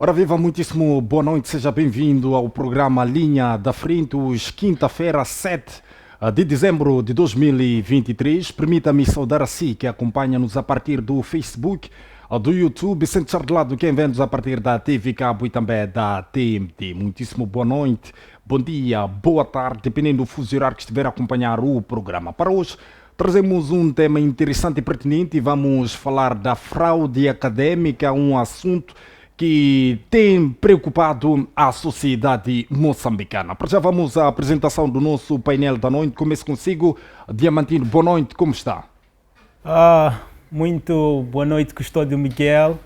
Ora viva, muitíssimo boa noite, seja bem-vindo ao programa Linha da Frente, hoje quinta-feira, 7 de dezembro de 2023. Permita-me saudar a si que acompanha-nos a partir do Facebook, do YouTube, sem deixar de lado quem vê-nos a partir da TV Cabo e também da TMT. Muitíssimo boa noite, bom dia, boa tarde, dependendo do fuso horário que estiver a acompanhar o programa. Para hoje, trazemos um tema interessante e pertinente e vamos falar da fraude académica, um assunto que tem preocupado a sociedade moçambicana. Para já vamos à apresentação do nosso painel da noite. Começo consigo, Diamantino. Boa noite, como está? Muito boa noite, Custódio Miguel.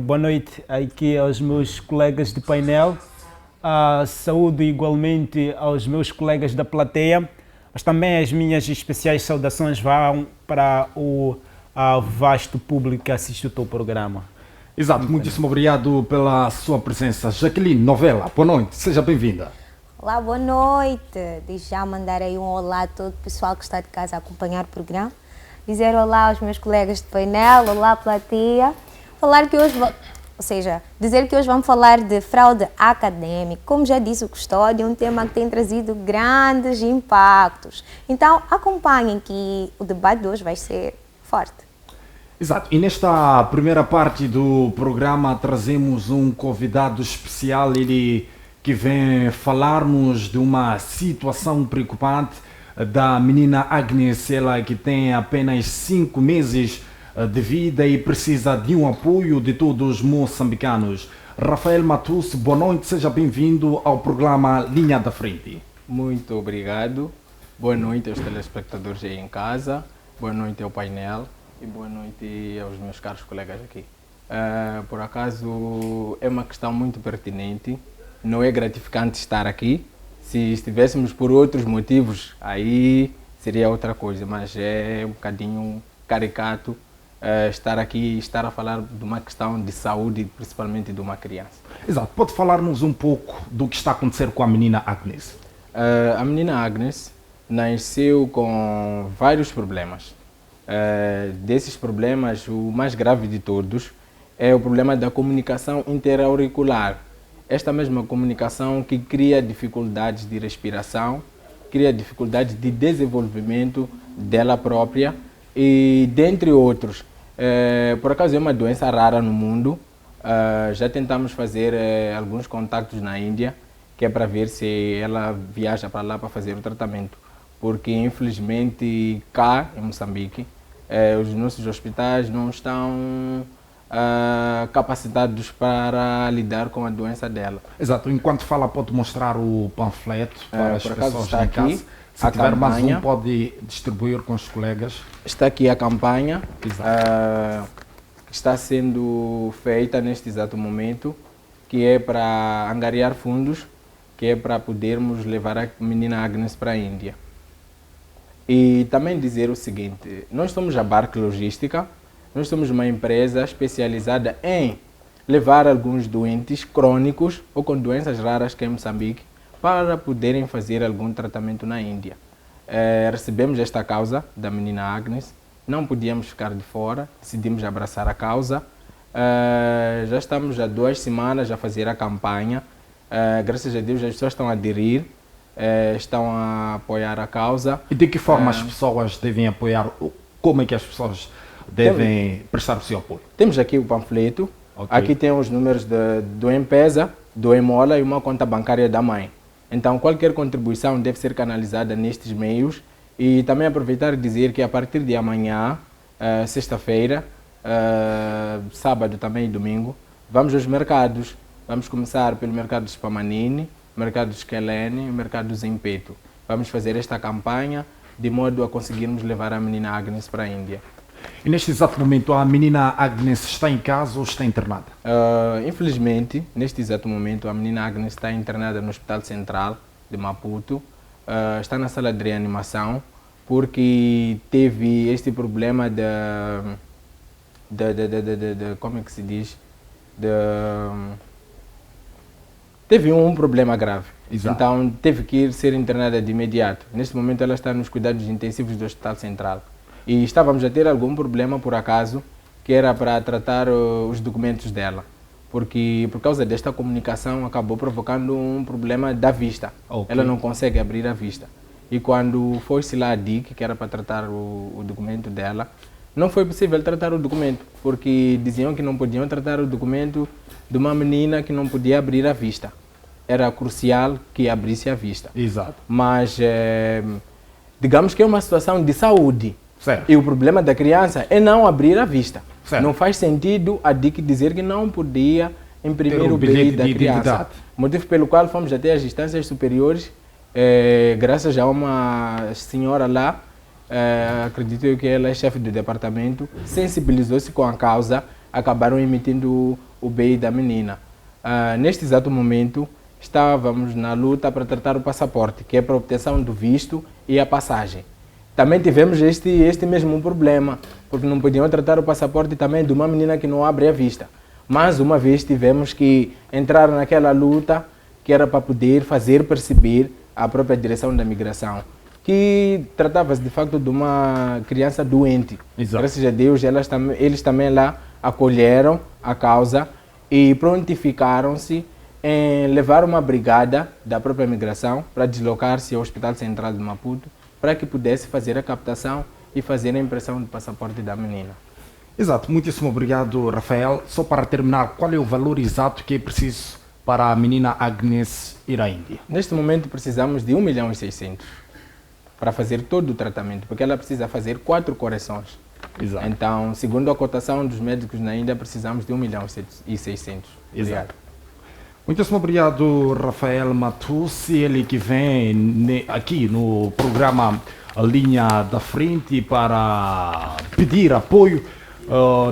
Boa noite aqui aos meus colegas de painel. Saúdo igualmente aos meus colegas da plateia, mas também as minhas especiais saudações vão para o vasto público que assiste o teu programa. Exato, muitíssimo obrigado pela sua presença. Jaqueline Novela, boa noite, seja bem-vinda. Olá, boa noite. Desde já mandar aí um olá a todo o pessoal que está de casa a acompanhar o programa. Dizer olá aos meus colegas de painel, olá plateia. Dizer que hoje vamos falar de fraude académica. Como já disse o Custódio, é um tema que tem trazido grandes impactos. Então acompanhem que o debate de hoje vai ser forte. Exato, e nesta primeira parte do programa trazemos um convidado especial, ele que vem falar-nos de uma situação preocupante da menina Agnes, ela que tem apenas 5 meses de vida e precisa de um apoio de todos os moçambicanos. Rafael Matus, boa noite, seja bem-vindo ao programa Linha da Frente. Muito obrigado, boa noite aos telespectadores aí em casa, boa noite ao painel. E boa noite aos meus caros colegas aqui. Por acaso é uma questão muito pertinente, não é gratificante estar aqui. Se estivéssemos por outros motivos, aí seria outra coisa, mas é um bocadinho caricato estar aqui e estar a falar de uma questão de saúde, principalmente de uma criança. Exato, pode falar-nos um pouco do que está a acontecer com a menina Agnes? A menina Agnes nasceu com vários problemas. Desses problemas, o mais grave de todos é o problema da comunicação interauricular. Esta mesma comunicação que cria dificuldades de respiração, cria dificuldades de desenvolvimento dela própria e dentre outros. Por acaso é uma doença rara no mundo. Já tentamos fazer alguns contactos na Índia, que é para ver se ela viaja para lá para fazer o tratamento. Porque infelizmente cá em Moçambique os nossos hospitais não estão capacitados para lidar com a doença dela. Exato, enquanto fala pode mostrar o panfleto para as pessoas está em aqui, casa. Se tiver mais um pode distribuir com os colegas. Está aqui a campanha que está sendo feita neste exato momento, que é para angariar fundos, que é para podermos levar a menina Agnes para a Índia. E também dizer o seguinte, nós somos a Bark Logística, nós somos uma empresa especializada em levar alguns doentes crônicos ou com doenças raras que é em Moçambique para poderem fazer algum tratamento na Índia. Recebemos esta causa da menina Agnes, não podíamos ficar de fora, decidimos abraçar a causa. Já estamos há 2 semanas a fazer a campanha, graças a Deus as pessoas estão a aderir. Estão a apoiar a causa. E de que forma as pessoas devem apoiar? Como é que as pessoas devem prestar o seu apoio? Temos aqui o panfleto. Okay. Aqui tem os números do M-Pesa, do Emola e uma conta bancária da mãe. Então qualquer contribuição deve ser canalizada nestes meios. E também aproveitar e dizer que a partir de amanhã, sexta-feira, sábado também e domingo, vamos aos mercados. Vamos começar pelo mercado de Spamanini, mercado de Esquelene e mercado do Zempeto. Vamos fazer esta campanha de modo a conseguirmos levar a menina Agnes para a Índia. E neste exato momento a menina Agnes está em casa ou está internada? Infelizmente, neste exato momento a menina Agnes está internada no Hospital Central de Maputo. Está na sala de reanimação porque teve este problema como é que se diz? Teve um problema grave. Exato. Então teve que ser internada de imediato. Neste momento ela está nos cuidados intensivos do Hospital Central. E estávamos a ter algum problema por acaso, que era para tratar os documentos dela. porque por causa desta comunicação acabou provocando um problema da vista. Ok. Ela não consegue abrir a vista. E quando foi-se lá a DIC, que era para tratar o documento dela, não foi possível tratar o documento, porque diziam que não podiam tratar o documento de uma menina que não podia abrir a vista. Era crucial que abrisse a vista. Exato. Mas, digamos que é uma situação de saúde. Certo. E o problema da criança é não abrir a vista. Certo. Não faz sentido a DIC dizer que não podia imprimir Ter o o bilhete bilhete da de criança. identidade. Motivo pelo qual fomos até as instâncias superiores, graças a uma senhora lá, acredito eu que ela é chefe do departamento, sensibilizou-se com a causa, acabaram emitindo o BI da menina. Neste exato momento, estávamos na luta para tratar o passaporte, que é para a obtenção do visto e a passagem. Também tivemos este mesmo problema, porque não podiam tratar o passaporte também de uma menina que não abre a vista. Mas uma vez tivemos que entrar naquela luta que era para poder fazer perceber à própria direção da migração que tratava-se de facto de uma criança doente. Exato. Graças a Deus eles também lá acolheram a causa e prontificaram-se em levar uma brigada da própria migração para deslocar-se ao Hospital Central de Maputo para que pudesse fazer a captação e fazer a impressão do passaporte da menina. Exato, muitíssimo obrigado, Rafael. Só para terminar, qual é o valor exato que é preciso para a menina Agnes ir à Índia? Neste momento precisamos de 1.600.000 para fazer todo o tratamento, porque ela precisa fazer 4 correções. Exato. Então, segundo a cotação dos médicos na Índia, precisamos de 1.600.000. Exato. Muitíssimo obrigado, Rafael Matussi, ele que vem aqui no programa A Linha da Frente para pedir apoio,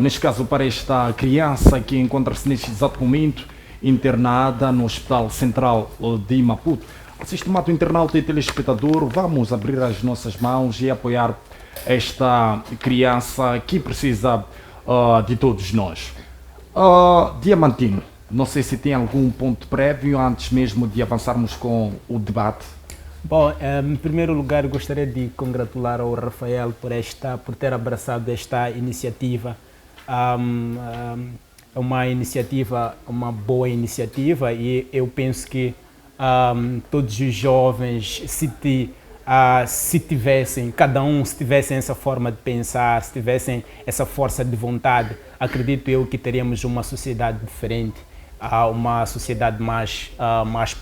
neste caso para esta criança que encontra-se neste exato momento internada no Hospital Central de Maputo. Estimado internauta e telespectador, vamos abrir as nossas mãos e apoiar esta criança que precisa de todos nós. Diamantino, não sei se tem algum ponto prévio antes mesmo de avançarmos com o debate. Bom, em primeiro lugar gostaria de congratular ao Rafael por ter abraçado esta iniciativa. É uma iniciativa, uma boa iniciativa, e eu penso que todos os jovens, se tivessem essa forma de pensar, se tivessem essa força de vontade, acredito eu que teríamos uma sociedade diferente, uma sociedade mais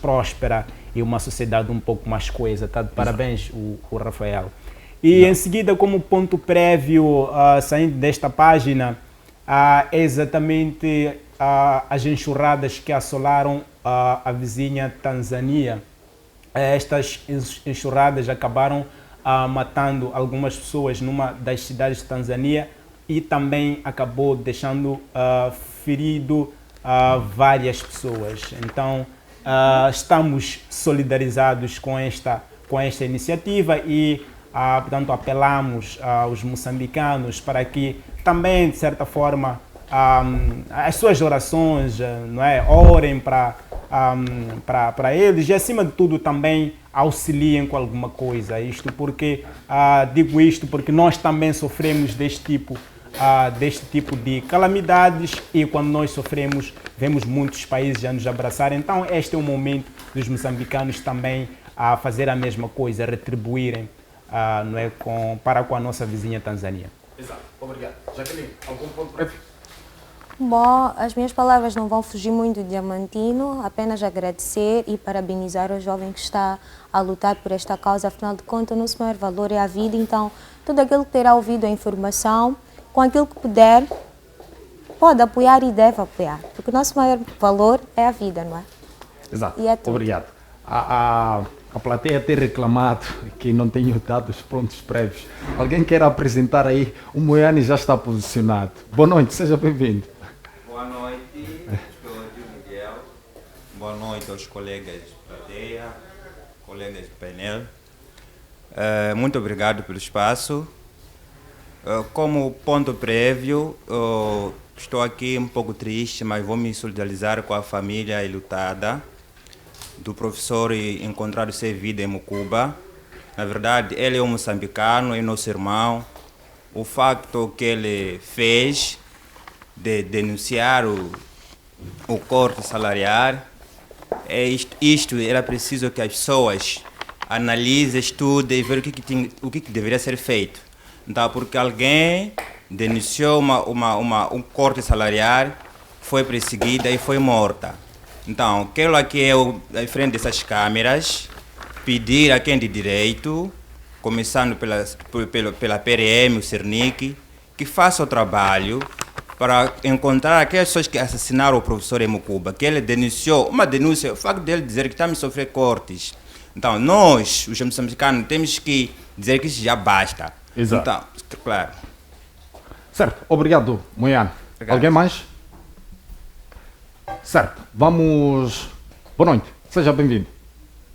próspera e uma sociedade um pouco mais coesa. Tá? Parabéns, o Rafael. E em seguida, como ponto prévio, saindo desta página, é exatamente as enxurradas que assolaram a vizinha Tanzânia. Estas enxurradas acabaram matando algumas pessoas numa das cidades de Tanzânia e também acabou deixando ferido várias pessoas. Então, estamos solidarizados com esta iniciativa e, portanto, apelamos aos moçambicanos para que também, de certa forma, as suas orações, não é, orem para eles e, acima de tudo, também auxiliem com alguma coisa. Digo isto porque nós também sofremos deste tipo de calamidades e, quando nós sofremos, vemos muitos países a nos abraçar. Então, este é o momento dos moçambicanos também a fazer a mesma coisa, retribuírem não é, para com a nossa vizinha Tanzânia. Exato, obrigado. Jaqueline, algum ponto prévio? Bom, as minhas palavras não vão fugir muito de Diamantino, apenas agradecer e parabenizar o jovem que está a lutar por esta causa. Afinal de contas, o nosso maior valor é a vida, então tudo aquilo que terá ouvido a informação, com aquilo que puder, pode apoiar e deve apoiar, porque o nosso maior valor é a vida, não é? Exato, E é tudo. obrigado. A plateia ter reclamado que não tenho dados prontos prévios. Alguém quer apresentar aí? O Moiane já está posicionado. Boa noite, seja bem-vindo. Boa noite, estou Miguel. Boa noite aos colegas de plateia, colegas de painel. Muito obrigado pelo espaço. Como ponto prévio, estou aqui um pouco triste, mas vou me solidarizar com a família enlutada do professor encontrado sem vida em Mucuba. Na verdade, ele é um moçambicano, é nosso irmão. O facto que ele fez de denunciar o corte salarial, isto era preciso que as pessoas analisem, estudem e ver o que deveria ser feito. Então, porque alguém denunciou um corte salarial, foi perseguida e foi morta. Então, quero aqui eu, em frente dessas câmeras, pedir a quem de direito, começando pela PRM, o Cernic, que faça o trabalho para encontrar aquelas pessoas que assassinaram o professor Emucuba, que ele denunciou, uma denúncia, o facto dele dizer que estamos a sofrer cortes. Então, nós, os moçambicanos, temos que dizer que isso já basta. Exato. Então, claro. Certo, obrigado, Moiano. Obrigado. Alguém mais? Certo, vamos. Boa noite, seja bem-vindo.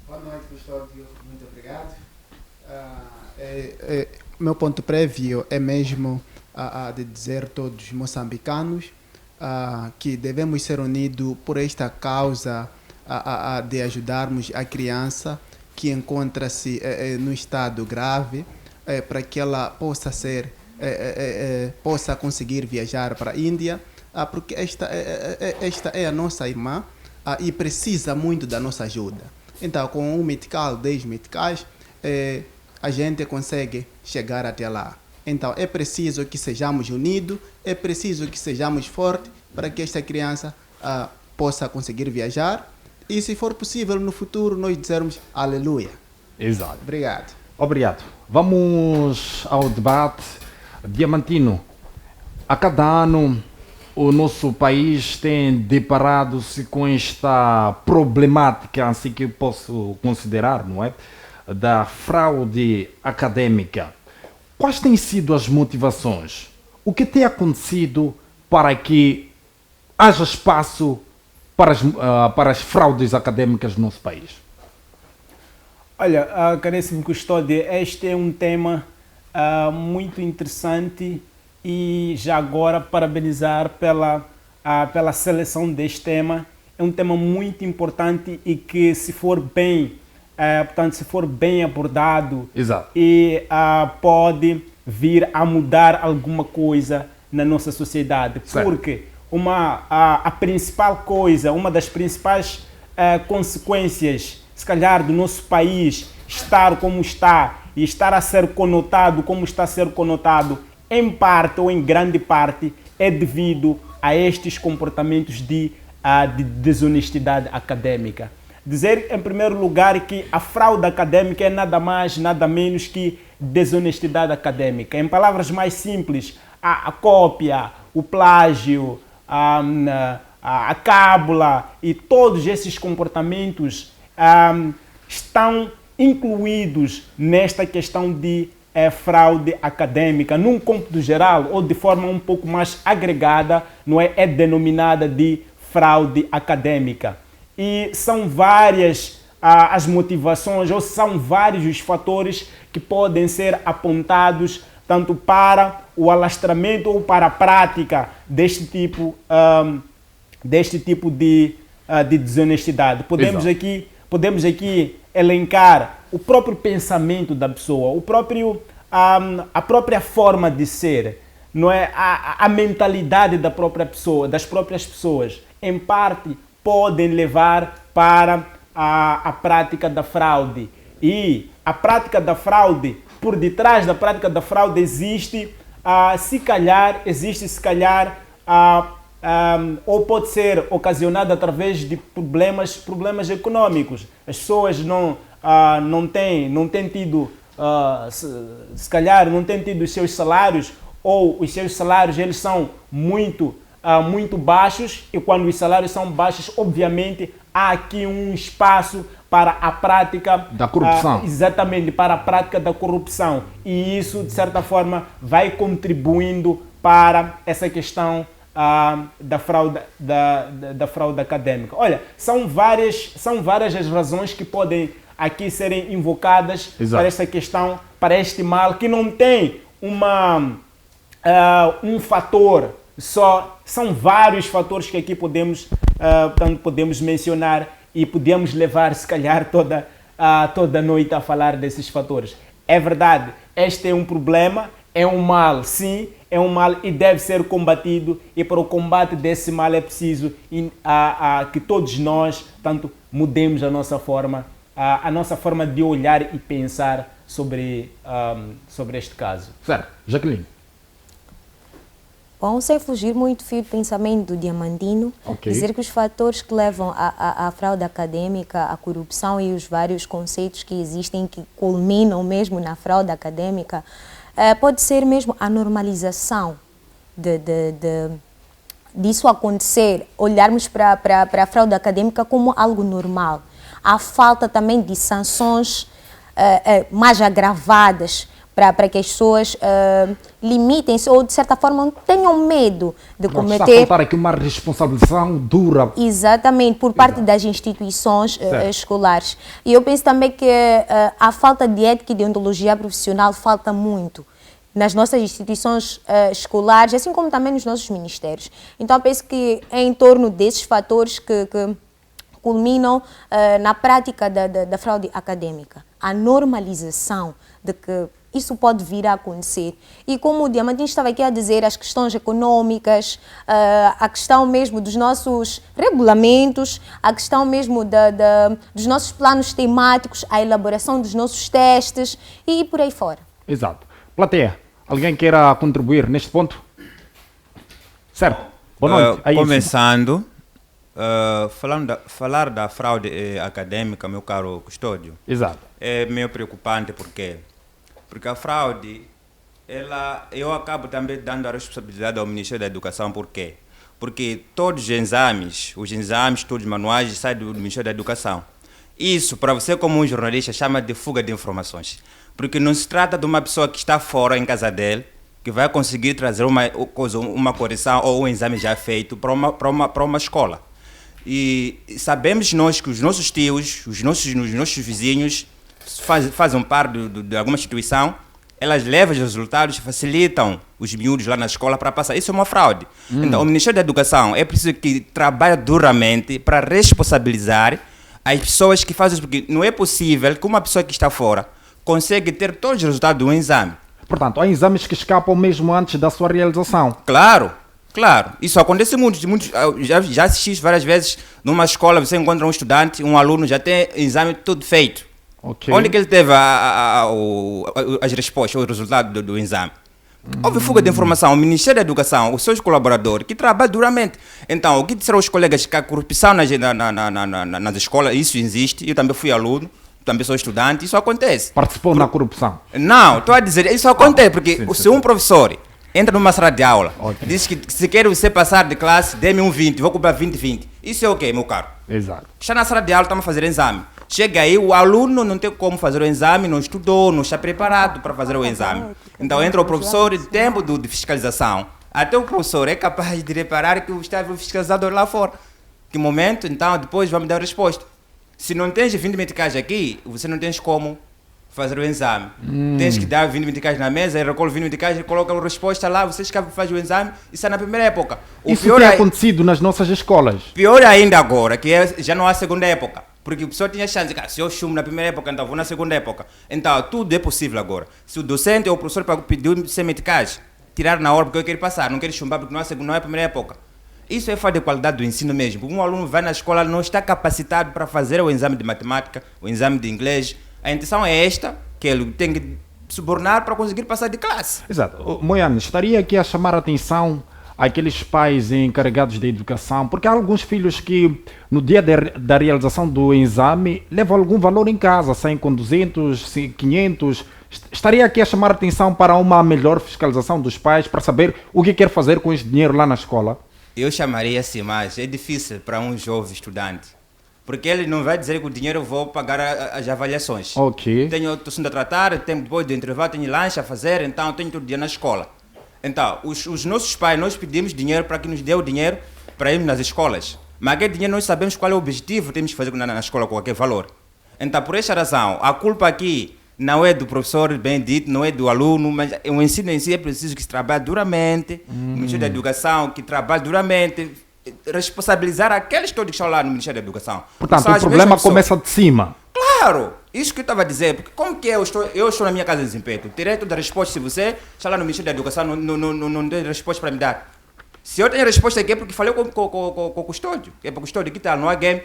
Boa noite, custódio. Muito obrigado. Meu ponto prévio é mesmo de dizer a todos os moçambicanos que devemos ser unidos por esta causa de ajudarmos a criança que encontra-se no estado grave, para que ela possa possa conseguir viajar para a Índia, porque esta é a nossa irmã e precisa muito da nossa ajuda. Então, com 1 metical, 10 meticais, a gente consegue chegar até lá. Então, é preciso que sejamos unidos, é preciso que sejamos fortes para que esta criança possa conseguir viajar e, se for possível, no futuro nós dizermos aleluia. Exato. Obrigado. Obrigado. Vamos ao debate. Diamantino, a cada ano o nosso país tem deparado-se com esta problemática, assim que eu posso considerar, não é? Da fraude acadêmica. Quais têm sido as motivações? O que tem acontecido para que haja espaço para as fraudes acadêmicas no nosso país? Olha, caríssimo custódio, este é um tema muito interessante e já agora parabenizar pela seleção deste tema. É um tema muito importante e que, se for bem, se for bem abordado, exato, e pode vir a mudar alguma coisa na nossa sociedade. Certo. Porque a principal coisa, uma das principais consequências, se calhar, do nosso país estar como está e estar a ser conotado como está a ser conotado, em parte ou em grande parte, é devido a estes comportamentos de desonestidade acadêmica. Dizer, em primeiro lugar, que a fraude acadêmica é nada mais, nada menos que desonestidade acadêmica. Em palavras mais simples, a cópia, o plágio, a cábula e todos esses comportamentos estão incluídos nesta questão de fraude acadêmica. Num cômputo geral ou de forma um pouco mais agregada, não é denominada de fraude acadêmica. E são várias as motivações, ou são vários os fatores que podem ser apontados tanto para o alastramento ou para a prática deste tipo de desonestidade. Podemos aqui elencar o próprio pensamento da pessoa, a própria forma de ser, não é? A mentalidade da própria pessoa, das próprias pessoas, em parte podem levar para a prática da fraude. E a prática da fraude, por detrás da prática da fraude existe se calhar, ou pode ser ocasionado através de problemas econômicos. As pessoas não têm tido, se calhar, não têm tido os seus salários, ou os seus salários eles são muito baixos, e quando os salários são baixos, obviamente, há aqui um espaço para a prática da corrupção. Exatamente, para a prática da corrupção. E isso, de certa forma, vai contribuindo para essa questão da fraude acadêmica. Olha, são várias as razões que podem aqui serem invocadas. Exato. Para esta questão, para este mal, que não tem um fator só. São vários fatores que aqui podemos mencionar e podemos levar, se calhar, toda a noite a falar desses fatores. É verdade, este é um problema, é um mal, sim, é um mal e deve ser combatido, e para o combate desse mal é preciso que todos nós tanto mudemos a nossa forma de olhar e pensar sobre este caso. Certo. Jaqueline. Bom, sem fugir muito fio de pensamento do Diamantino, dizer que os fatores que levam à fraude acadêmica, à corrupção e os vários conceitos que existem que culminam mesmo na fraude acadêmica, pode ser mesmo a normalização disso acontecer, olharmos para a fraude acadêmica como algo normal. A falta também de sanções mais agravadas para que as pessoas limitem-se ou, de certa forma, tenham medo de cometer... Está a faltar aqui uma responsabilização dura. Exatamente, por parte das instituições escolares. E eu penso também que a falta de ética e de ontologia profissional falta muito nas nossas instituições escolares, assim como também nos nossos ministérios. Então, eu penso que é em torno desses fatores que culminam na prática da fraude acadêmica. A normalização de que isso pode vir a acontecer. E como o Diamantino estava aqui a dizer, as questões econômicas, a questão mesmo dos nossos regulamentos, a questão mesmo dos nossos planos temáticos, a elaboração dos nossos testes e por aí fora. Exato. Plateia, alguém queira contribuir neste ponto? Certo. Boa noite. Começando, falar da fraude acadêmica, meu caro Custódio, exato, é meio preocupante. Porque a fraude, eu acabo também dando a responsabilidade ao Ministério da Educação. Por quê? Porque todos os exames, todos os manuais saem do Ministério da Educação. Isso, para você como um jornalista, chama de fuga de informações. Porque não se trata de uma pessoa que está fora em casa dele, que vai conseguir trazer uma correção ou um exame já feito para uma escola. E sabemos nós que os nossos tios, os nossos vizinhos, fazem parte de alguma instituição, elas levam os resultados, facilitam os miúdos lá na escola para passar. Isso é uma fraude. Então, o Ministério da Educação é preciso que trabalhe duramente para responsabilizar as pessoas que fazem isso, porque não é possível que uma pessoa que está fora consiga ter todos os resultados de um exame. Portanto, há exames que escapam mesmo antes da sua realização. Claro. Isso acontece muito. Já assisti várias vezes numa escola, você encontra um estudante, um aluno, já tem exame tudo feito. Okay. Onde que ele teve as respostas, o resultado do exame? Houve fuga de informação. O Ministério da Educação, os seus colaboradores, que trabalham duramente. Então, o que disseram os colegas que a corrupção nas escolas, isso existe. Eu também fui aluno, também sou estudante, isso acontece. Participou na corrupção? Não, estou a dizer, isso acontece, porque se um professor entra numa sala de aula, diz que se quer você passar de classe, dê-me um 20, vou cobrar 20. Isso é o quê, meu caro? Exato. Está na sala de aula, estamos a fazer exame. Chega aí, o aluno não tem como fazer o exame, não estudou, não está preparado para fazer o exame. Então entra o professor e tempo de fiscalização. Até o professor é capaz de reparar que estava o fiscalizador lá fora. Que momento, então, depois vamos dar a resposta. Se não tens 20 meticais aqui, você não tens como fazer o exame. Tens que dar 20 meticais na mesa, recolhe 20 meticais, coloca a resposta lá, você faz o exame, isso é na primeira época. Isso tem acontecido nas nossas escolas. Pior ainda agora, que já não há segunda época. Porque o pessoal tinha chance de se eu chumo na primeira época, então vou na segunda época. Então, tudo é possível agora. Se o docente ou o professor pediu 100 meticais, tirar na hora porque eu quero passar, não quero chumbar porque não é a primeira época. Isso é falta de qualidade do ensino mesmo. Um aluno vai na escola, não está capacitado para fazer o exame de matemática, o exame de inglês. A intenção é esta, que ele tem que subornar para conseguir passar de classe. Exato. Moiane, estaria aqui a chamar a atenção àqueles pais encarregados de educação, porque há alguns filhos que no dia da realização do exame levam algum valor em casa, saem com 200, 500. Estaria aqui a chamar a atenção para uma melhor fiscalização dos pais, para saber o que quer fazer com esse dinheiro lá na escola? Eu chamaria assim, mas é difícil para um jovem estudante. Porque ele não vai dizer que o dinheiro eu vou pagar as avaliações. Ok. Estou sendo a tratar, depois do intervalo tenho lanche a fazer, então tenho todo dia na escola. Então, os nossos pais, nós pedimos dinheiro para que nos dê o dinheiro para irmos nas escolas. Mas aquele dinheiro nós sabemos qual é o objetivo que temos de fazer na escola com qualquer valor. Então, por essa razão, a culpa aqui não é do professor bem dito, não é do aluno, mas o ensino em si é preciso que se trabalhe duramente, o Ministério da Educação que trabalhe duramente, responsabilizar aqueles todos que estão lá no Ministério da Educação. Portanto, o problema começa de cima. Claro! Isso que eu estava a dizer, porque como que eu estou na minha casa de desempenho? Terei toda a resposta se você está lá no Ministério da Educação, não tem resposta para me dar. Se eu tenho resposta aqui é porque falei com o custódio, que é para o custódio que está no game.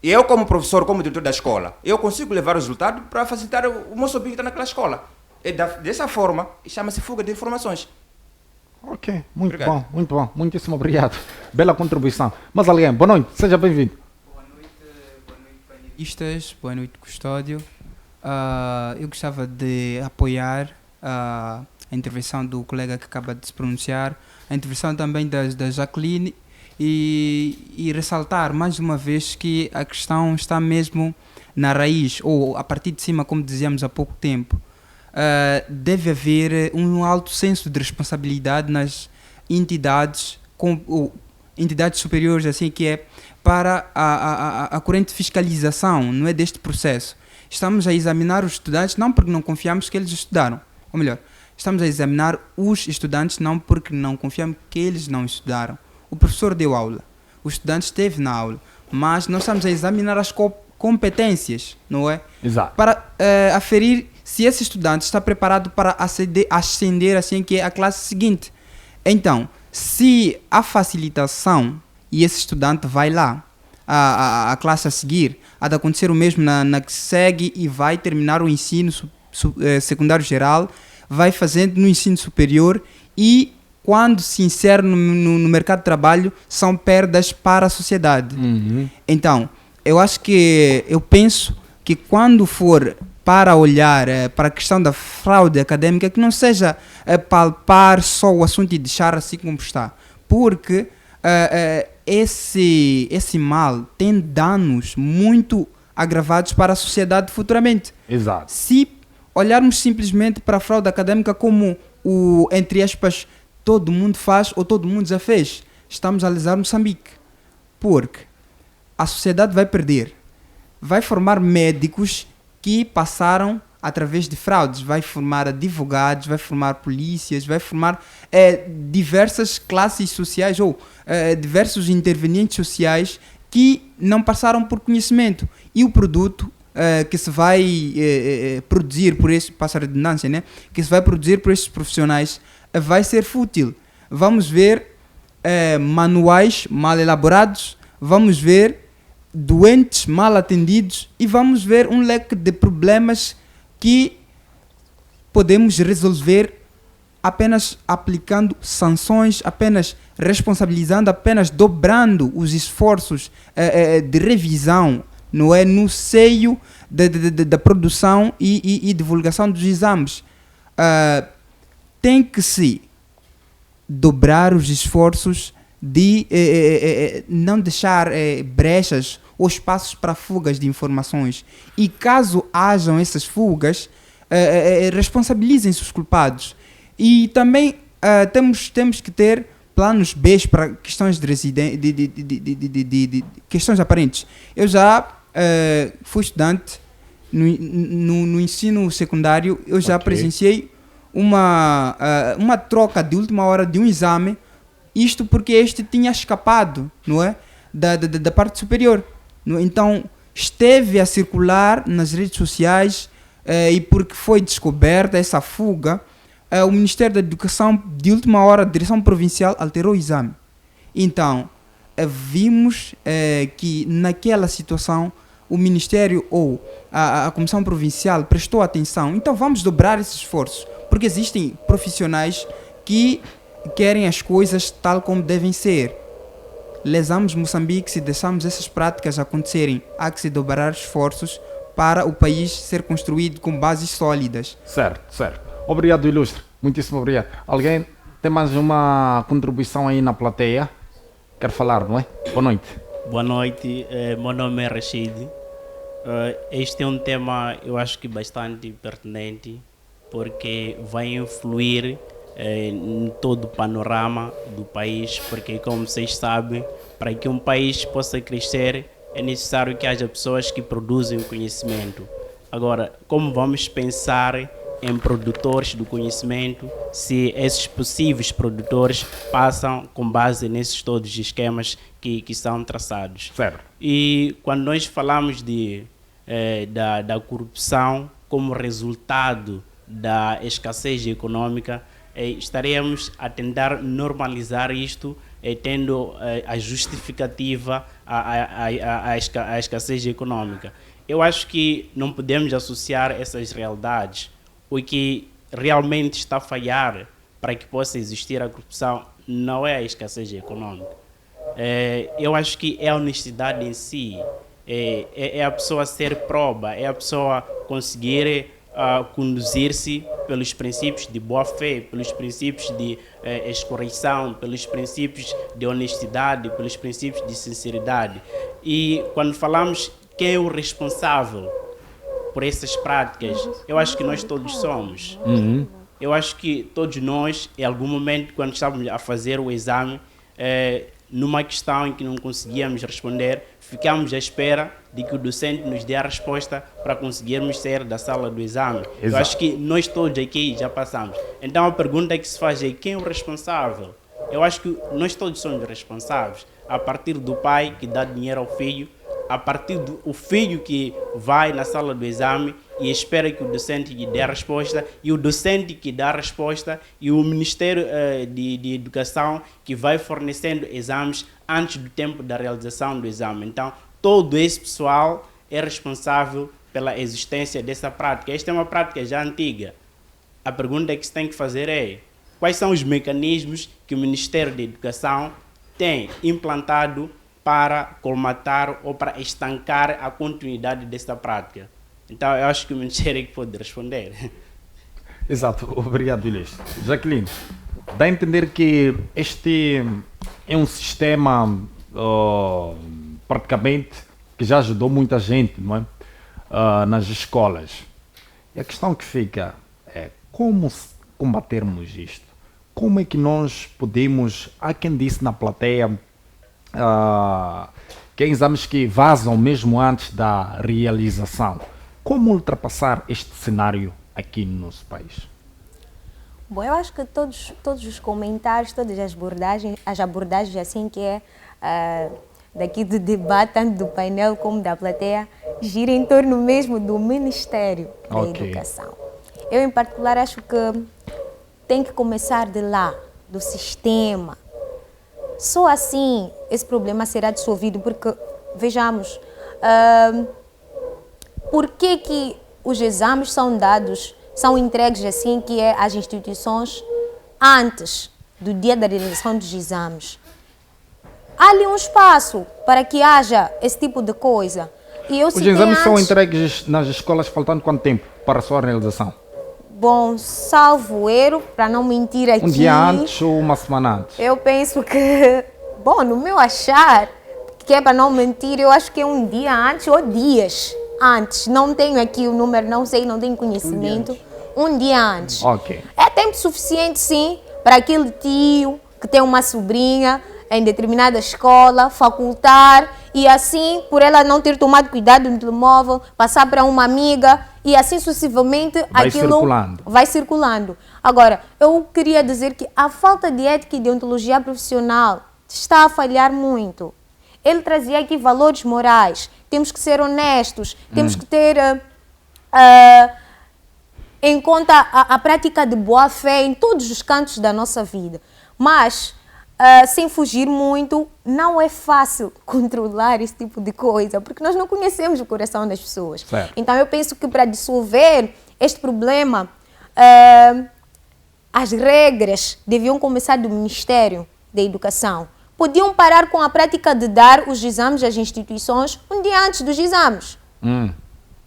E eu, como professor, como diretor da escola, eu consigo levar o resultado para facilitar o Moçambique que está naquela escola. E dessa forma, chama-se fuga de informações. Ok, muito Obrigado. bom, muito bom. Muitíssimo obrigado. Bela contribuição. Mas alguém, boa noite, seja bem-vindo. Boa noite, panelistas, boa noite, custódio. Eu gostava de apoiar a intervenção do colega que acaba de se pronunciar, a intervenção também da Jacqueline e ressaltar mais uma vez que a questão está mesmo na raiz, ou a partir de cima, como dizíamos há pouco tempo. Deve haver um alto senso de responsabilidade nas entidades, entidades superiores, assim que é, para a corrente fiscalização, não é, deste processo. Estamos a examinar os estudantes não porque não confiamos que eles estudaram, ou melhor, estamos a examinar os estudantes não porque não confiamos que eles não estudaram. O professor deu aula, o estudante esteve na aula, mas nós estamos a examinar as competências, não é? Exato. Para aferir se esse estudante está preparado para ascender assim que é a classe seguinte. Então, se a facilitação e esse estudante vai lá, a classe a seguir, há de acontecer o mesmo na que segue e vai terminar o ensino secundário geral, vai fazendo no ensino superior e quando se insere no mercado de trabalho são perdas para a sociedade. Então, eu penso que quando for para olhar para a questão da fraude académica, que não seja palpar só o assunto e deixar assim como está, porque esse mal tem danos muito agravados para a sociedade futuramente. Exato. Se olharmos simplesmente para a fraude académica como entre aspas, todo mundo faz ou todo mundo já fez, estamos a lesar Moçambique, porque a sociedade vai perder, vai formar médicos que passaram através de fraudes, vai formar advogados, vai formar polícias, vai formar diversas classes sociais ou diversos intervenientes sociais que não passaram por conhecimento. E o produto que se vai produzir por esses, passa a redundância, né? Que se vai produzir por esses profissionais vai ser fútil. Vamos ver manuais mal elaborados, vamos ver doentes mal atendidos e vamos ver um leque de problemas que podemos resolver apenas aplicando sanções, apenas responsabilizando, apenas dobrando os esforços de revisão, não é, no seio da produção e divulgação dos exames. Tem que se dobrar os esforços de não deixar brechas ou espaços para fugas de informações. E caso hajam essas fugas, responsabilizem-se os culpados. E também temos que ter planos B para questões de questões aparentes. Eu já fui estudante no ensino secundário, eu já presenciei uma troca de última hora de um exame, isto porque este tinha escapado, não é, da parte superior. Não é? Então, esteve a circular nas redes sociais e porque foi descoberta essa fuga, o Ministério da Educação, de última hora, a Direção Provincial, alterou o exame. Então, vimos que naquela situação o Ministério ou a Comissão Provincial prestou atenção. Então, vamos dobrar esses esforços, porque existem profissionais que querem as coisas tal como devem ser. Lesamos Moçambique se deixarmos essas práticas acontecerem. Há que se dobrar esforços para o país ser construído com bases sólidas. Certo, certo. Obrigado, Ilustre. Muitíssimo obrigado. Alguém tem mais uma contribuição aí na plateia? Quer falar, não é? Boa noite. Boa noite, meu nome é Rashid. Este é um tema, eu acho que bastante pertinente, porque vai influir em todo o panorama do país, porque, como vocês sabem, para que um país possa crescer é necessário que haja pessoas que produzem conhecimento. Agora, como vamos pensar em produtores do conhecimento se esses possíveis produtores passam com base nesses todos os esquemas que são traçados? Certo. E quando nós falamos de da corrupção como resultado da escassez econômica, estaremos a tentar normalizar isto, tendo a justificativa à escassez econômica. Eu acho que não podemos associar essas realidades. O que realmente está a falhar para que possa existir a corrupção não é a escassez econômica. Eu acho que é a honestidade em si, é a pessoa ser proba, é a pessoa conseguir conduzir-se pelos princípios de boa-fé, pelos princípios de escorreição, pelos princípios de honestidade, pelos princípios de sinceridade. E quando falamos quem é o responsável por essas práticas, eu acho que nós todos somos. Eu acho que todos nós, em algum momento, quando estávamos a fazer o exame, numa questão em que não conseguíamos responder, ficámos à espera de que o docente nos dê a resposta para conseguirmos sair da sala do exame. Exato. Eu acho que nós todos aqui já passamos. Então a pergunta que se faz é quem é o responsável? Eu acho que nós todos somos responsáveis, a partir do pai que dá dinheiro ao filho, a partir do filho que vai na sala do exame e espera que o docente lhe dê a resposta, e o docente que dá a resposta, e o Ministério de Educação que vai fornecendo exames antes do tempo da realização do exame. Então, todo esse pessoal é responsável pela existência dessa prática. Esta é uma prática já antiga. A pergunta que se tem que fazer é: quais são os mecanismos que o Ministério da Educação tem implantado para colmatar ou para estancar a continuidade desta prática? Então, eu acho que o Ministério é que pode responder. Exato, obrigado, Ilês. Jaqueline, dá a entender que este é um sistema praticamente que já ajudou muita gente, não é? Nas escolas. E a questão que fica é como combatermos isto? Como é que nós podemos, há quem disse na plateia, que há exames que vazam mesmo antes da realização. Como ultrapassar este cenário aqui no nosso país? Bom, eu acho que todos os comentários, todas as abordagens assim que é daqui do debate, tanto do painel como da plateia, gira em torno mesmo do Ministério da Educação. Eu, em particular, acho que tem que começar de lá, do sistema. Só assim esse problema será dissolvido, porque, vejamos, por que os exames são dados, são entregues assim que é às instituições antes do dia da realização dos exames? Há ali um espaço para que haja esse tipo de coisa. E eu os exames são entregues nas escolas faltando quanto tempo para a sua realização? Bom, salvo erro, para não mentir aqui... Um dia antes ou uma semana antes? Eu penso que, bom, no meu achar, que é para não mentir, eu acho que é um dia antes ou dias antes. Não tenho aqui o número, não sei, não tenho conhecimento. Um dia antes. Ok. É tempo suficiente, sim, para aquele tio que tem uma sobrinha em determinada escola, facultar, e assim, por ela não ter tomado cuidado no telemóvel, passar para uma amiga, e assim sucessivamente vai circulando. Agora, eu queria dizer que a falta de ética e deontologia profissional está a falhar muito. Ele trazia aqui valores morais, temos que ser honestos, temos que ter em conta a prática de boa-fé em todos os cantos da nossa vida. Mas, sem fugir muito, não é fácil controlar esse tipo de coisa, porque nós não conhecemos o coração das pessoas. Certo. Então, eu penso que para dissolver este problema, as regras deviam começar do Ministério da Educação. Podiam parar com a prática de dar os exames às instituições um dia antes dos exames.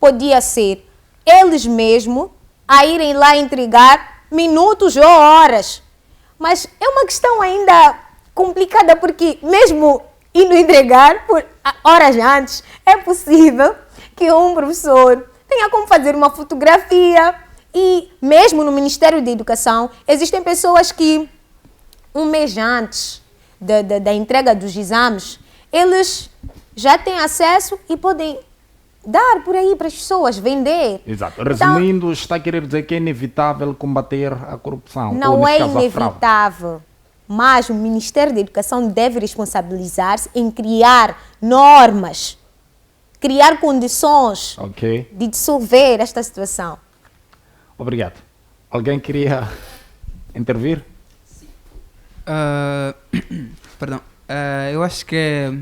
Podia ser eles mesmos a irem lá entregar minutos ou horas. Mas é uma questão ainda complicada, porque mesmo indo entregar por horas antes, é possível que um professor tenha como fazer uma fotografia. E mesmo no Ministério da Educação, existem pessoas que um mês antes da entrega dos exames, eles já têm acesso e podem dar por aí para as pessoas, vender. Exato. Resumindo, está a querer dizer que é inevitável combater a corrupção. Não é inevitável, mas o Ministério da Educação deve responsabilizar-se em criar normas criar condições Ok. de dissolver esta situação. Obrigado. Alguém queria intervir? Perdão. Eu acho que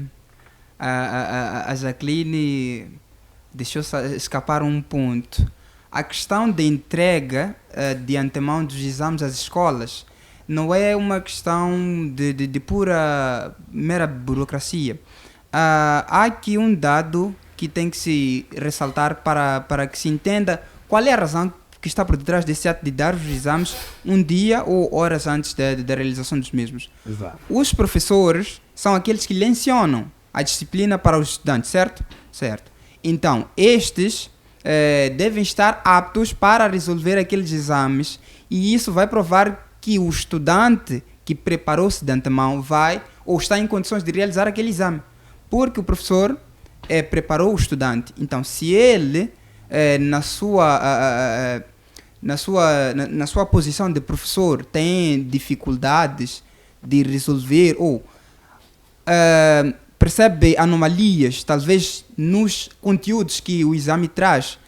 a Jacqueline deixou escapar um ponto. A questão de entrega de antemão dos exames às escolas não é uma questão de pura, mera burocracia. Há aqui um dado que tem que se ressaltar para que se entenda qual é a razão que está por detrás desse ato de dar os exames um dia ou horas antes da realização dos mesmos. Exato. Os professores são aqueles que lecionam a disciplina para os estudantes, certo? Certo. Então, estes devem estar aptos para resolver aqueles exames, e isso vai provar que o estudante que preparou-se de antemão vai ou está em condições de realizar aquele exame, porque o professor preparou o estudante. Então, se ele na sua posição de professor tem dificuldades de resolver ou percebe anomalias, talvez nos conteúdos que o exame traz,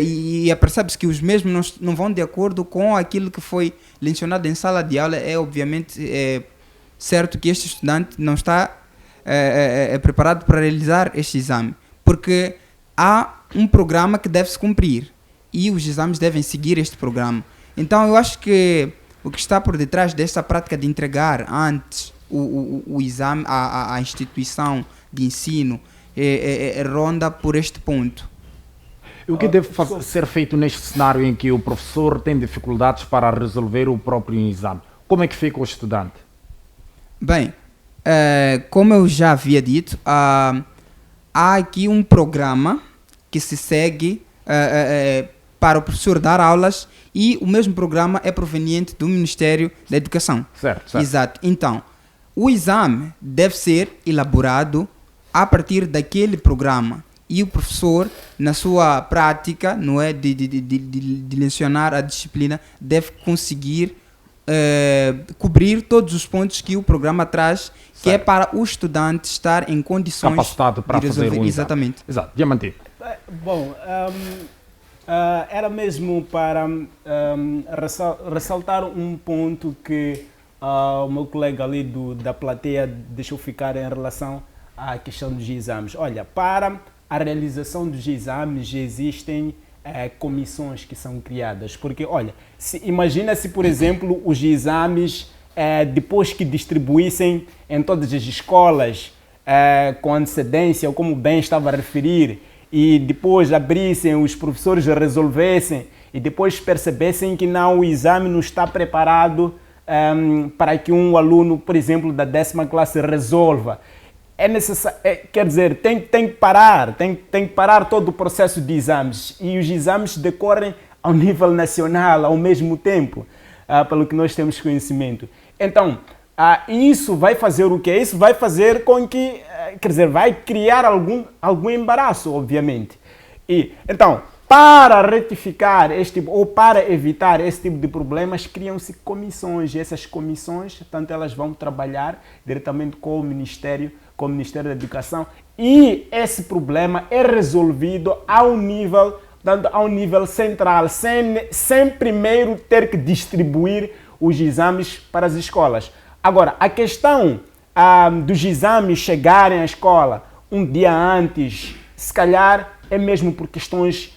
e percebe-se que os mesmos não vão de acordo com aquilo que foi lecionado em sala de aula, é obviamente certo que este estudante não está preparado para realizar este exame, porque há um programa que deve se cumprir e os exames devem seguir este programa. Então eu acho que o que está por detrás desta prática de entregar antes o exame à instituição de ensino ronda por este ponto. E o que deve ser feito neste cenário em que o professor tem dificuldades para resolver o próprio exame? Como é que fica o estudante? Bem, como eu já havia dito, há aqui um programa que se segue para o professor dar aulas, e o mesmo programa é proveniente do Ministério da Educação. Certo, certo. Exato. Então, o exame deve ser elaborado a partir daquele programa, e o professor, na sua prática, não é, de lecionar a disciplina, deve conseguir cobrir todos os pontos que o programa traz, que é para o estudante estar em condições capacitado para de resolver. fazer um Exatamente. Exame. Exato. Diamantino. Bom, era mesmo para ressaltar um ponto que o meu colega ali da plateia deixou ficar em relação à questão dos exames. Olha, para a realização dos exames existem comissões que são criadas, porque, olha, imagina se, por exemplo, os exames, depois que distribuíssem em todas as escolas, com antecedência, como bem estava a referir, e depois abrissem, os professores resolvessem, e depois percebessem que não, o exame não está preparado para que um aluno, por exemplo, da 10ª classe resolva. É necessário, quer dizer, tem que parar todo o processo de exames, e os exames decorrem ao nível nacional ao mesmo tempo, pelo que nós temos conhecimento. Então, isso vai fazer o quê? Isso vai fazer com que, quer dizer, vai criar algum embaraço, obviamente. E, então, para retificar ou para evitar esse tipo de problemas, criam-se comissões, e essas comissões, portanto, elas vão trabalhar diretamente com o Ministério da Educação, e esse problema é resolvido ao nível central, sem primeiro ter que distribuir os exames para as escolas. Agora, a questão dos exames chegarem à escola um dia antes, se calhar é mesmo por questões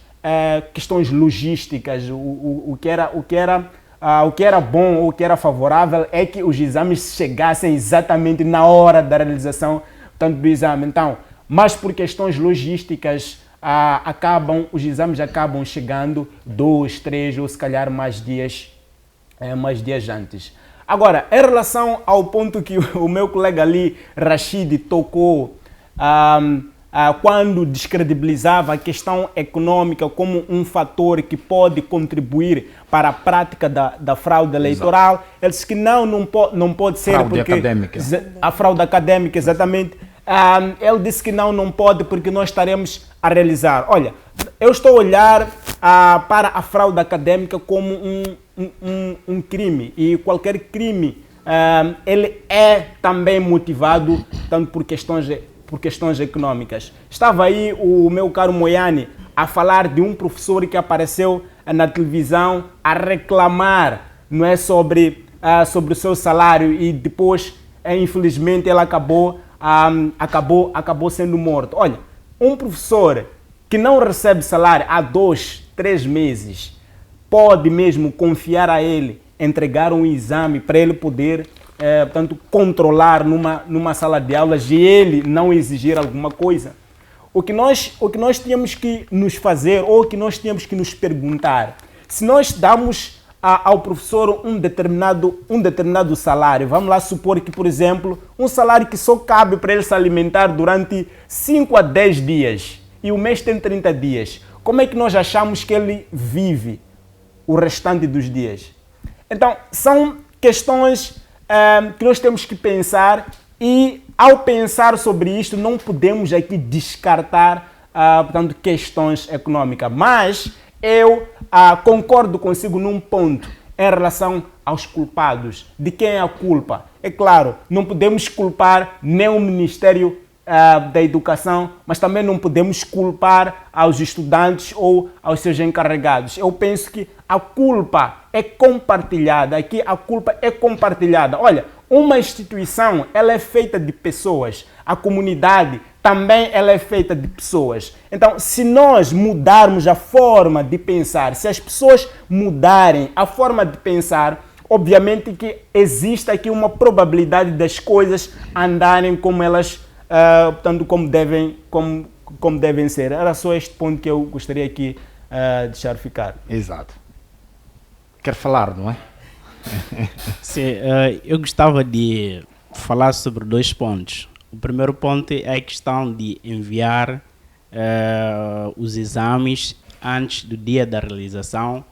logísticas. O que era bom ou o que era favorável é que os exames chegassem exatamente na hora da realização, portanto, do exame. Então, mas por questões logísticas, os exames acabam chegando 2, 3 ou se calhar mais dias antes. Agora, em relação ao ponto que o meu colega ali, Rashid, tocou, quando descredibilizava a questão econômica como um fator que pode contribuir para a prática da fraude eleitoral, exato, ele disse que não pode ser fraude porque académica. A fraude académica, exatamente. Ele disse que não pode porque nós estaremos a realizar. Olha, eu estou a olhar para a fraude académica como um crime, e qualquer crime ele é também motivado tanto por questões por questões econômicas. Estava aí o meu caro Moiane a falar de um professor que apareceu na televisão a reclamar, não é, sobre o seu salário, e depois, infelizmente, ele acabou sendo morto. Olha, um professor que não recebe salário há 2, 3 meses, pode mesmo confiar a ele, entregar um exame para ele poder, portanto, controlar numa sala de aulas e ele não exigir alguma coisa? O que nós tínhamos que nos fazer, ou que nós tínhamos que nos perguntar, se nós damos ao professor um determinado salário, vamos lá supor que, por exemplo, um salário que só cabe para ele se alimentar durante 5 a 10 dias, e o mês tem 30 dias, como é que nós achamos que ele vive o restante dos dias? Então, são questões que nós temos que pensar, e ao pensar sobre isto não podemos aqui descartar, portanto, questões econômicas. Mas eu concordo consigo num ponto em relação aos culpados. De quem é a culpa? É claro, não podemos culpar nem o Ministério da Educação, mas também não podemos culpar aos estudantes ou aos seus encarregados. Eu penso que a culpa é compartilhada. Aqui a culpa é compartilhada. Olha, uma instituição, ela é feita de pessoas. A comunidade também ela é feita de pessoas. Então, se nós mudarmos a forma de pensar, se as pessoas mudarem a forma de pensar, obviamente que existe aqui uma probabilidade das coisas andarem como elas, portanto, como devem ser. Era só este ponto que eu gostaria aqui de deixar ficar. Exato. Quer falar, não é? Sim, eu gostava de falar sobre 2 pontos. O primeiro ponto é a questão de enviar os exames antes do dia da realização,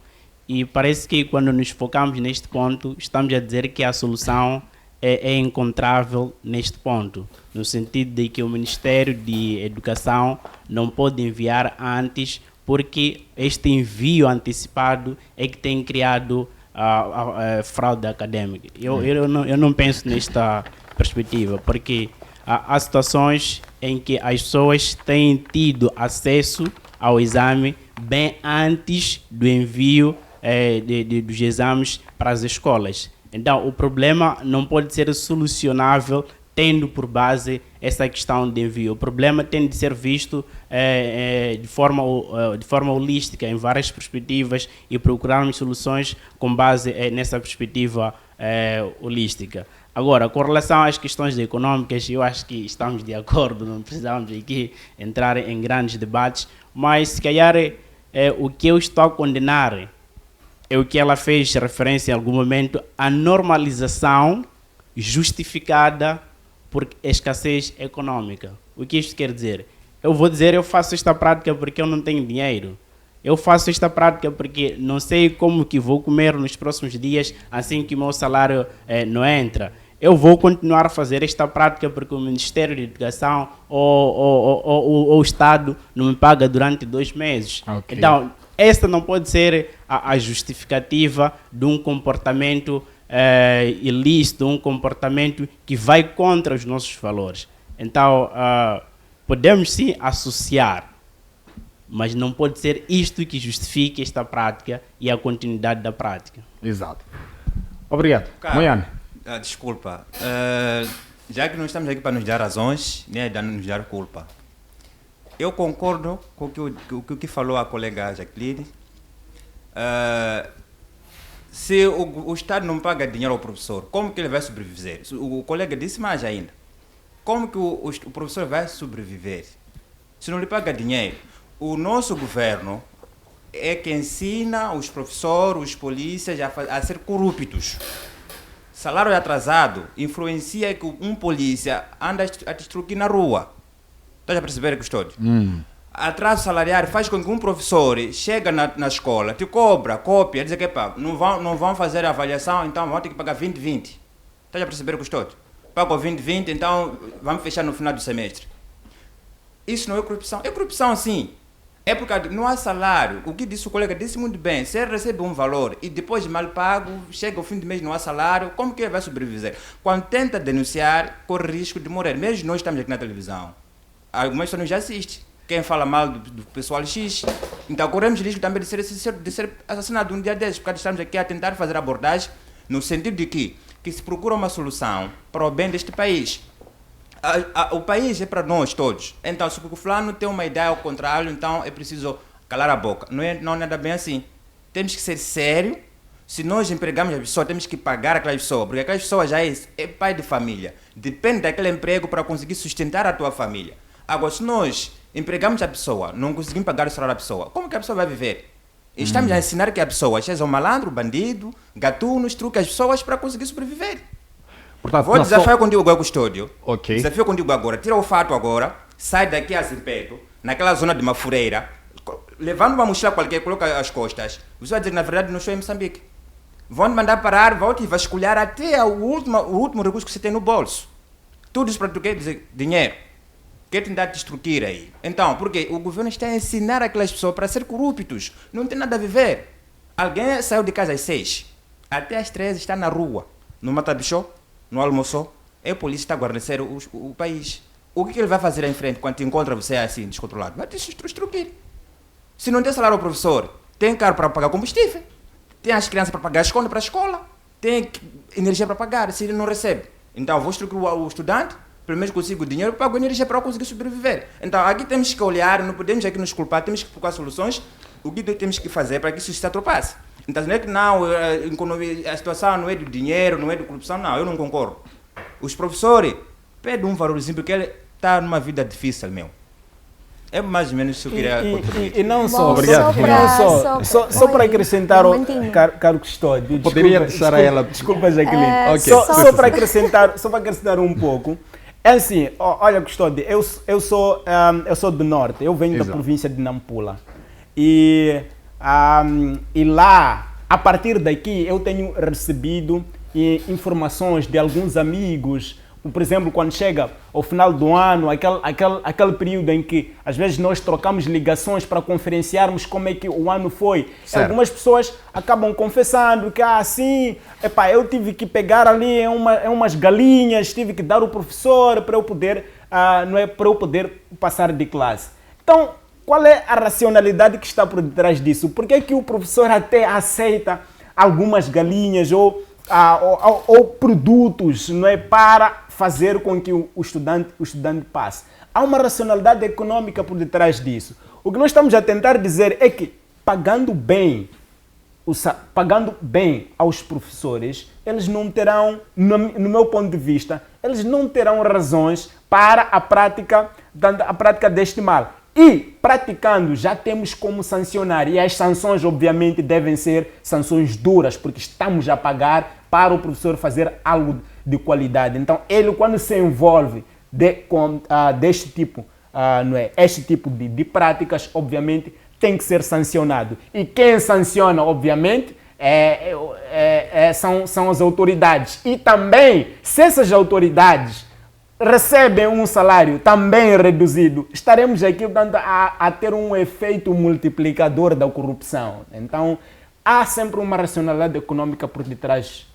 e parece que quando nos focamos neste ponto, estamos a dizer que a solução é encontrável neste ponto, no sentido de que o Ministério de Educação não pode enviar antes, porque este envio antecipado é que tem criado a fraude acadêmica. Eu não penso nesta perspectiva, porque há situações em que as pessoas têm tido acesso ao exame bem antes do envio dos exames para as escolas. Então, o problema não pode ser solucionável tendo por base essa questão de envio. O problema tem de ser visto de forma holística, em várias perspectivas, e procurarmos soluções com base nessa perspectiva holística. Agora, com relação às questões econômicas, eu acho que estamos de acordo, não precisamos aqui entrar em grandes debates, mas se calhar o que eu estou a condenar é o que ela fez referência em algum momento, a normalização justificada por escassez econômica. O que isto quer dizer? Eu vou dizer, eu faço esta prática porque eu não tenho dinheiro. Eu faço esta prática porque não sei como que vou comer nos próximos dias, assim que o meu salário não entra. Eu vou continuar a fazer esta prática porque o Ministério de Educação ou o Estado não me paga durante 2 meses. Okay. Então, esta não pode ser a justificativa de um comportamento ilícito, um comportamento que vai contra os nossos valores. Então, podemos sim associar, mas não pode ser isto que justifique esta prática e a continuidade da prática. Exato. Obrigado. Moiane. Desculpa. Já que nós estamos aqui para nos dar razões, né, nos dar culpa. Eu concordo com o que falou a colega Jacqueline. Se o Estado não paga dinheiro ao professor, como que ele vai sobreviver? O colega disse mais ainda. Como que o professor vai sobreviver? Se não lhe paga dinheiro. O nosso governo é que ensina os professores, os polícias a ser corruptos. Salário atrasado influencia que um polícia anda a destruir na rua. Estás a perceber, Custódio? Atraso salarial faz com que um professor chega na escola, te cobra, cópia, diz que não vão fazer avaliação, então vão ter que pagar 20-20. Estás a perceber, Custódio? Pagam 20-20, então vamos fechar no final do semestre. Isso não é corrupção? É corrupção, sim. É porque não há salário. O que disse o colega disse muito bem. Se ele recebe um valor e depois de mal pago, chega ao fim do mês não há salário, como que ele vai sobreviver? Quando tenta denunciar, corre risco de morrer. Mesmo nós estamos aqui na televisão. algumas pessoas já assistem. Quem fala mal do pessoal X. Então corremos risco também de ser assassinado um dia desses, porque estamos aqui a tentar fazer abordagem no sentido de que se procura uma solução para o bem deste país. O país é para nós todos. Então, se o fulano tem uma ideia ao contrário, então é preciso calar a boca. Não é nada bem assim. Temos que ser sérios. Se nós empregamos a pessoa, temos que pagar aquela pessoa, porque aquela pessoa já é pai de família. Depende daquele emprego para conseguir sustentar a tua família. Agora, se nós empregamos a pessoa, não conseguimos pagar o salário da pessoa, como que a pessoa vai viver? Estamos a ensinar que a pessoa seja um malandro, bandido, gatuno, truca as pessoas para conseguir sobreviver. Portanto, vou desafiar contigo agora, Custódio. Ok. Desafio contigo agora. Tira o fato agora, sai daqui a Zimpeto, naquela zona de Mafureira, levando uma mochila qualquer, coloca as costas. Você vai dizer que na verdade não estou em Moçambique. Vão te mandar parar, vão te vasculhar até o último recurso que você tem no bolso. Tudo isso para tu quer dizer dinheiro. Quer tentar destruir aí. Então, porque o governo está a ensinar aquelas pessoas para ser corruptos. Não tem nada a viver. Alguém saiu de casa às 6, até às 13 está na rua. Não mata bicho, não almoçou. A polícia está a guarnecer o país. O que ele vai fazer em frente quando encontra você assim, descontrolado? Vai te destruir. Se não tem salário ao professor, tem carro para pagar combustível, tem as crianças para pagar a escola para a escola, tem energia para pagar, se ele não recebe. Então, vou destruir o estudante, pelo menos consigo dinheiro, pago energia para conseguir sobreviver. Então, aqui temos que olhar, não podemos aqui nos culpar, temos que procurar soluções, o que temos que fazer para que isso se ultrapasse. Então, não é que não, a situação não é do dinheiro, não é de corrupção, não, eu não concordo. Os professores pedem um valorzinho porque ele está numa vida difícil, meu. É mais ou menos isso que eu queria contribuir. E não Bom, só, Obrigado. só para acrescentar, Diamantinho. caro Custódio, Poderia deixar a ela. Desculpa, Jaqueline. É, Ok. Só para acrescentar um pouco. É assim, olha, Custódio, eu sou do norte, eu venho da Exato. província de Nampula. E lá, a partir daqui, eu tenho recebido informações de alguns amigos. Por exemplo, quando chega ao final do ano, aquele período em que às vezes nós trocamos ligações para conferenciarmos como é que o ano foi. Certo. Algumas pessoas acabam confessando que assim, eu tive que pegar ali umas galinhas, tive que dar ao professor para eu poder, para eu poder passar de classe. Então, qual é a racionalidade que está por detrás disso? Por que é que o professor até aceita algumas galinhas ou produtos, não é, para fazer com que o estudante passe? Há uma racionalidade econômica por detrás disso. O que nós estamos a tentar dizer é que pagando bem aos professores, eles não terão, no meu ponto de vista, eles não terão razões para a prática deste mal. E, praticando, já temos como sancionar. E as sanções, obviamente, devem ser sanções duras, porque estamos a pagar para o professor fazer algo de qualidade. Então, ele, quando se envolve deste tipo, este tipo de práticas, obviamente, tem que ser sancionado. E quem sanciona, obviamente, são as autoridades. E também, se essas autoridades recebem um salário também reduzido, estaremos aqui, portanto, a ter um efeito multiplicador da corrupção. Então, há sempre uma racionalidade econômica por detrás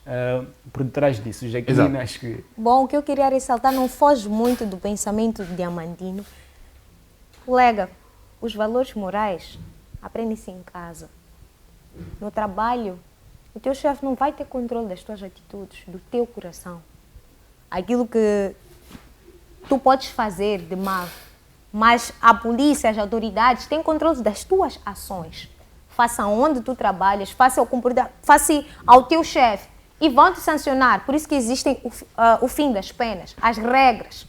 disso. Jaqueline, acho que... Bom, o que eu queria ressaltar não foge muito do pensamento diamantino. Colega, os valores morais aprendem-se em casa. No trabalho, o teu chefe não vai ter controle das tuas atitudes, do teu coração. Aquilo que tu podes fazer de mal, mas a polícia, as autoridades têm controle das tuas ações. Faça onde tu trabalhas, faça ao teu chefe e vão te sancionar. Por isso que existem o fim das penas, as regras,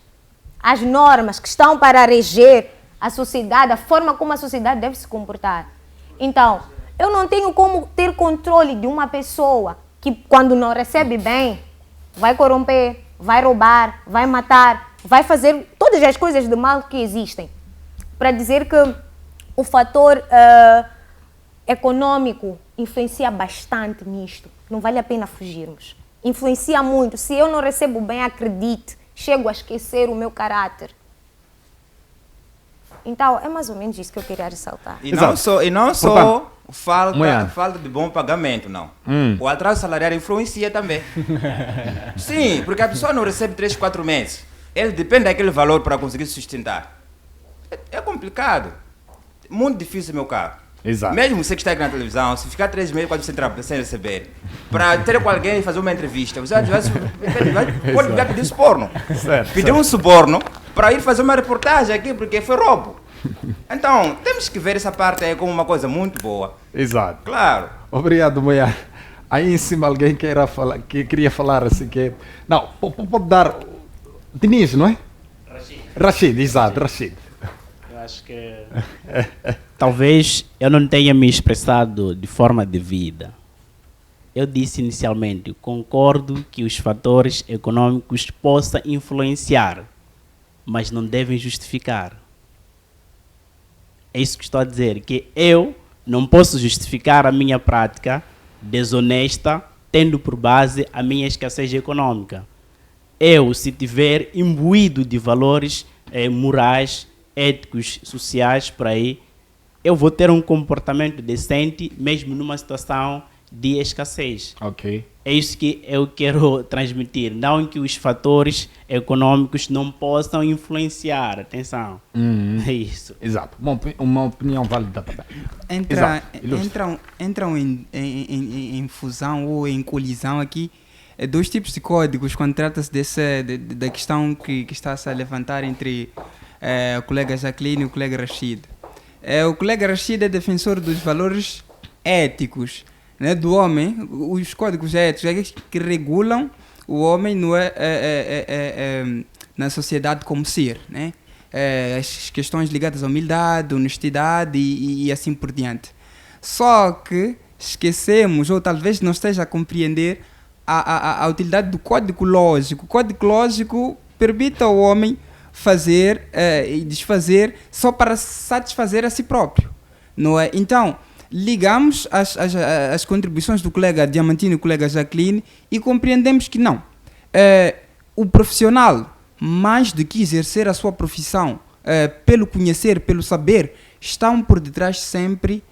as normas que estão para reger a sociedade, a forma como a sociedade deve se comportar. Então, eu não tenho como ter controle de uma pessoa que, quando não recebe bem, vai corromper, vai roubar, vai matar, vai fazer todas as coisas de mal que existem. Para dizer que o fator econômico influencia bastante nisto. Não vale a pena fugirmos. Influencia muito. Se eu não recebo bem, acredite, chego a esquecer o meu caráter. Então, é mais ou menos isso que eu queria ressaltar. E não só Portanto, falta de bom pagamento, não. O atraso salarial influencia também. Sim, porque a pessoa não recebe 3, 4 meses. Ele depende daquele valor para conseguir sustentar. É complicado. Muito difícil, meu caro. Exato. Mesmo você que está aqui na televisão, se ficar 3 meses, pode você entrar sem receber. Para ter com alguém e fazer uma entrevista, você pode ligar pedir suborno. Certo, Pedir um suborno para ir fazer uma reportagem aqui, porque foi roubo. Então, temos que ver essa parte aí como uma coisa muito boa. Exato. Claro. Obrigado, Moia. Aí em cima alguém que queria falar assim que... Não, pode dar... Diniz, não é? Rashid, exato, Rashid. Eu acho que talvez eu não tenha me expressado de forma devida. Eu disse inicialmente, concordo que os fatores econômicos possam influenciar, mas não devem justificar. É isso que estou a dizer, que eu não posso justificar a minha prática desonesta, tendo por base a minha escassez econômica. Eu, se tiver imbuído de valores morais, éticos, sociais, por aí, eu vou ter um comportamento decente, mesmo numa situação de escassez. Ok. É isso que eu quero transmitir. Não que os fatores econômicos não possam influenciar. Atenção. É isso. Exato. Uma opinião válida também. Entram em fusão ou em colisão aqui dois tipos de códigos quando trata-se da questão que está-se a levantar entre o colega Jacqueline e o colega Rashid. O colega Rashid é defensor dos valores éticos, né, do homem, os códigos éticos que regulam o homem na sociedade como ser, né? As questões ligadas à humildade, honestidade e assim por diante. Só que esquecemos, ou talvez não esteja a compreender, a utilidade do código lógico. O código lógico permite ao homem fazer e desfazer só para satisfazer a si próprio, não é? Então, ligamos as contribuições do colega Diamantino e do colega Jacqueline e compreendemos que não. O profissional, mais do que exercer a sua profissão pelo conhecer, pelo saber, estão por detrás sempre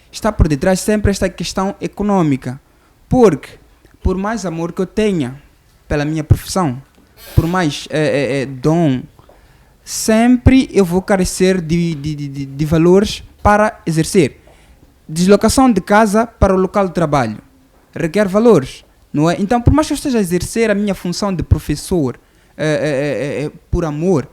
está por detrás sempre esta questão econômica, porque por mais amor que eu tenha pela minha profissão, por mais dom, sempre eu vou carecer de valores para exercer. Deslocação de casa para o local de trabalho requer valores, não é? Então, por mais que eu esteja a exercer a minha função de professor por amor,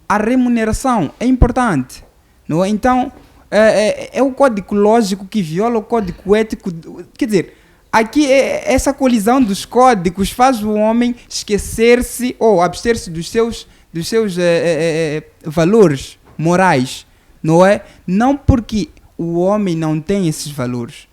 a remuneração é importante, não é? Então, é o código lógico que viola o código ético. Quer dizer, aqui essa colisão dos códigos faz o homem esquecer-se ou abster-se dos seus valores morais, não é? Não porque o homem não tem esses valores.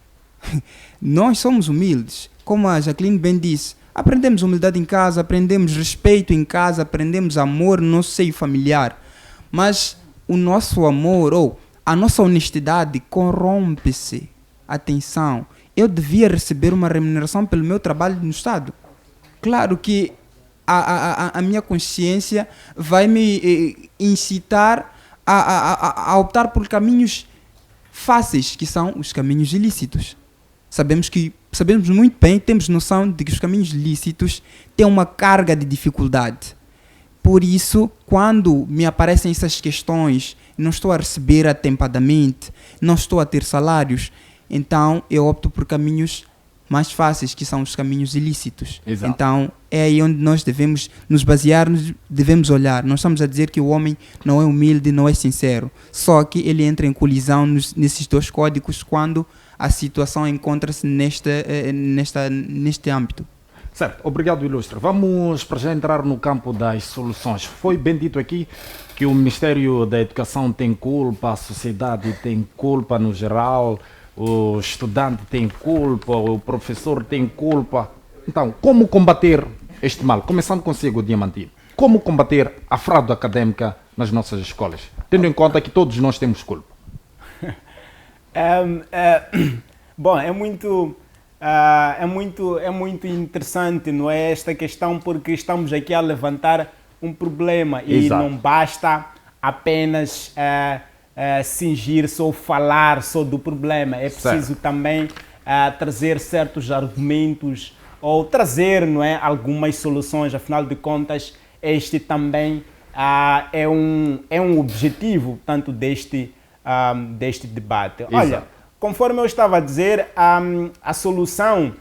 Nós somos humildes, como a Jacqueline bem disse. Aprendemos humildade em casa, aprendemos respeito em casa, aprendemos amor no nosso seio familiar. Mas o nosso amor ou a nossa honestidade corrompe-se. Atenção, eu devia receber uma remuneração pelo meu trabalho no Estado. Claro que a minha consciência vai me incitar a optar por caminhos fáceis, que são os caminhos ilícitos. Sabemos muito bem, temos noção de que os caminhos lícitos têm uma carga de dificuldade. Por isso, quando me aparecem essas questões, não estou a receber atempadamente, não estou a ter salários, então eu opto por caminhos mais fáceis, que são os caminhos ilícitos. Exato. Então é aí onde nós devemos nos basear, devemos olhar. Não estamos a dizer que o homem não é humilde, não é sincero, só que ele entra em colisão nesses dois códigos quando a situação encontra-se neste âmbito. Certo, obrigado, Ilustre. Vamos para já entrar no campo das soluções. Foi bem dito aqui que o Ministério da Educação tem culpa, a sociedade tem culpa no geral, o estudante tem culpa, o professor tem culpa. Então, como combater este mal? Começando consigo, Diamantino. Como combater a fraude académica nas nossas escolas? Tendo em conta que todos nós temos culpa. Bom, é muito interessante, não é, esta questão, porque estamos aqui a levantar um problema. Exato. E não basta apenas cingir-se ou falar só do problema. É preciso também trazer certos argumentos ou trazer, não é, algumas soluções. Afinal de contas, este também é um objetivo tanto deste debate. Olha, conforme eu estava a dizer, a solução,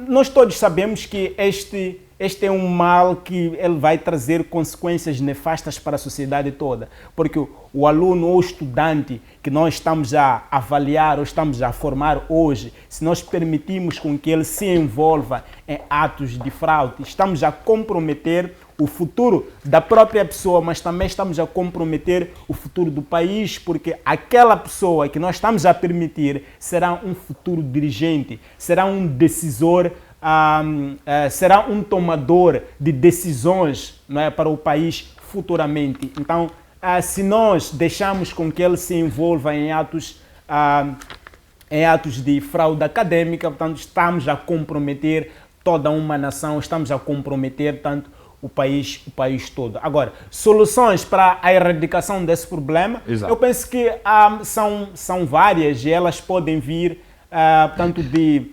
nós todos sabemos que este é um mal que ele vai trazer consequências nefastas para a sociedade toda, porque o aluno ou estudante que nós estamos a avaliar ou estamos a formar hoje, se nós permitirmos com que ele se envolva em atos de fraude, estamos a comprometer o futuro da própria pessoa, mas também estamos a comprometer o futuro do país, porque aquela pessoa que nós estamos a permitir será um futuro dirigente, será um decisor, será um tomador de decisões, não é, para o país futuramente. Então, se nós deixamos com que ele se envolva em atos de fraude acadêmica, portanto, estamos a comprometer toda uma nação, estamos a comprometer tanto o país todo. Agora, soluções para a erradicação desse problema, eu penso que são várias e elas podem vir tanto de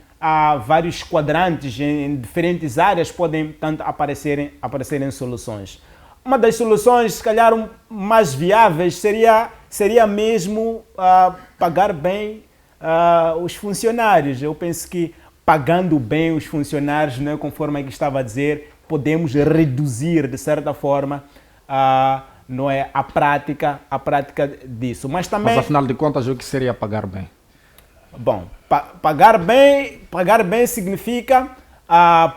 vários quadrantes em diferentes áreas, podem tanto aparecerem soluções. Uma das soluções, se calhar, mais viáveis seria mesmo pagar bem os funcionários. Eu penso que pagando bem os funcionários, né, conforme eu estava a dizer, podemos reduzir, de certa forma, não é, a prática disso. Mas afinal de contas, o que seria pagar bem? Bom, pagar bem significa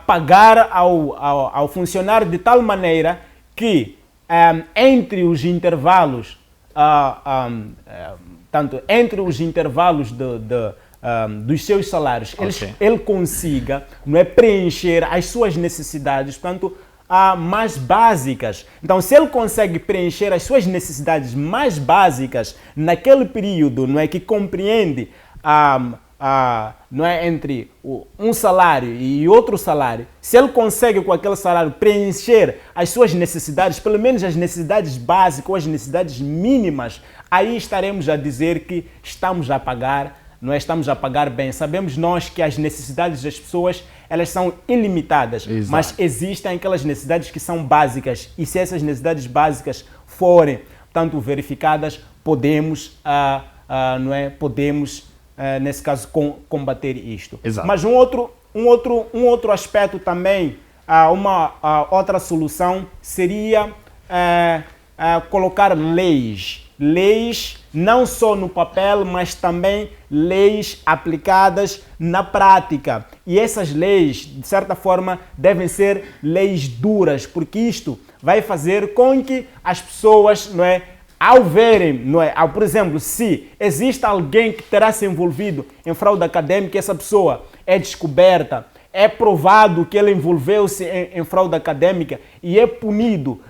pagar ao funcionário de tal maneira que entre os intervalos, tanto entre os intervalos dos seus salários, ele consiga, não é, preencher as suas necessidades, portanto, mais básicas. Então, se ele consegue preencher as suas necessidades mais básicas naquele período, não é, que compreende não é, entre um salário e outro salário, se ele consegue com aquele salário preencher as suas necessidades, pelo menos as necessidades básicas ou as necessidades mínimas, aí estaremos a dizer que estamos a pagar, não é, estamos a pagar bem. Sabemos nós que as necessidades das pessoas, elas são ilimitadas, mas existem aquelas necessidades que são básicas, e se essas necessidades básicas forem tanto verificadas, podemos, não é, nesse caso, combater isto. Mas um outro aspecto também, uma outra solução seria colocar leis não só no papel, mas também leis aplicadas na prática. E essas leis, de certa forma, devem ser leis duras, porque isto vai fazer com que as pessoas, não é, ao verem, não é, por exemplo, se existe alguém que terá se envolvido em fraude acadêmica, essa pessoa é descoberta, é provado que ele envolveu-se em fraude acadêmica e é punido,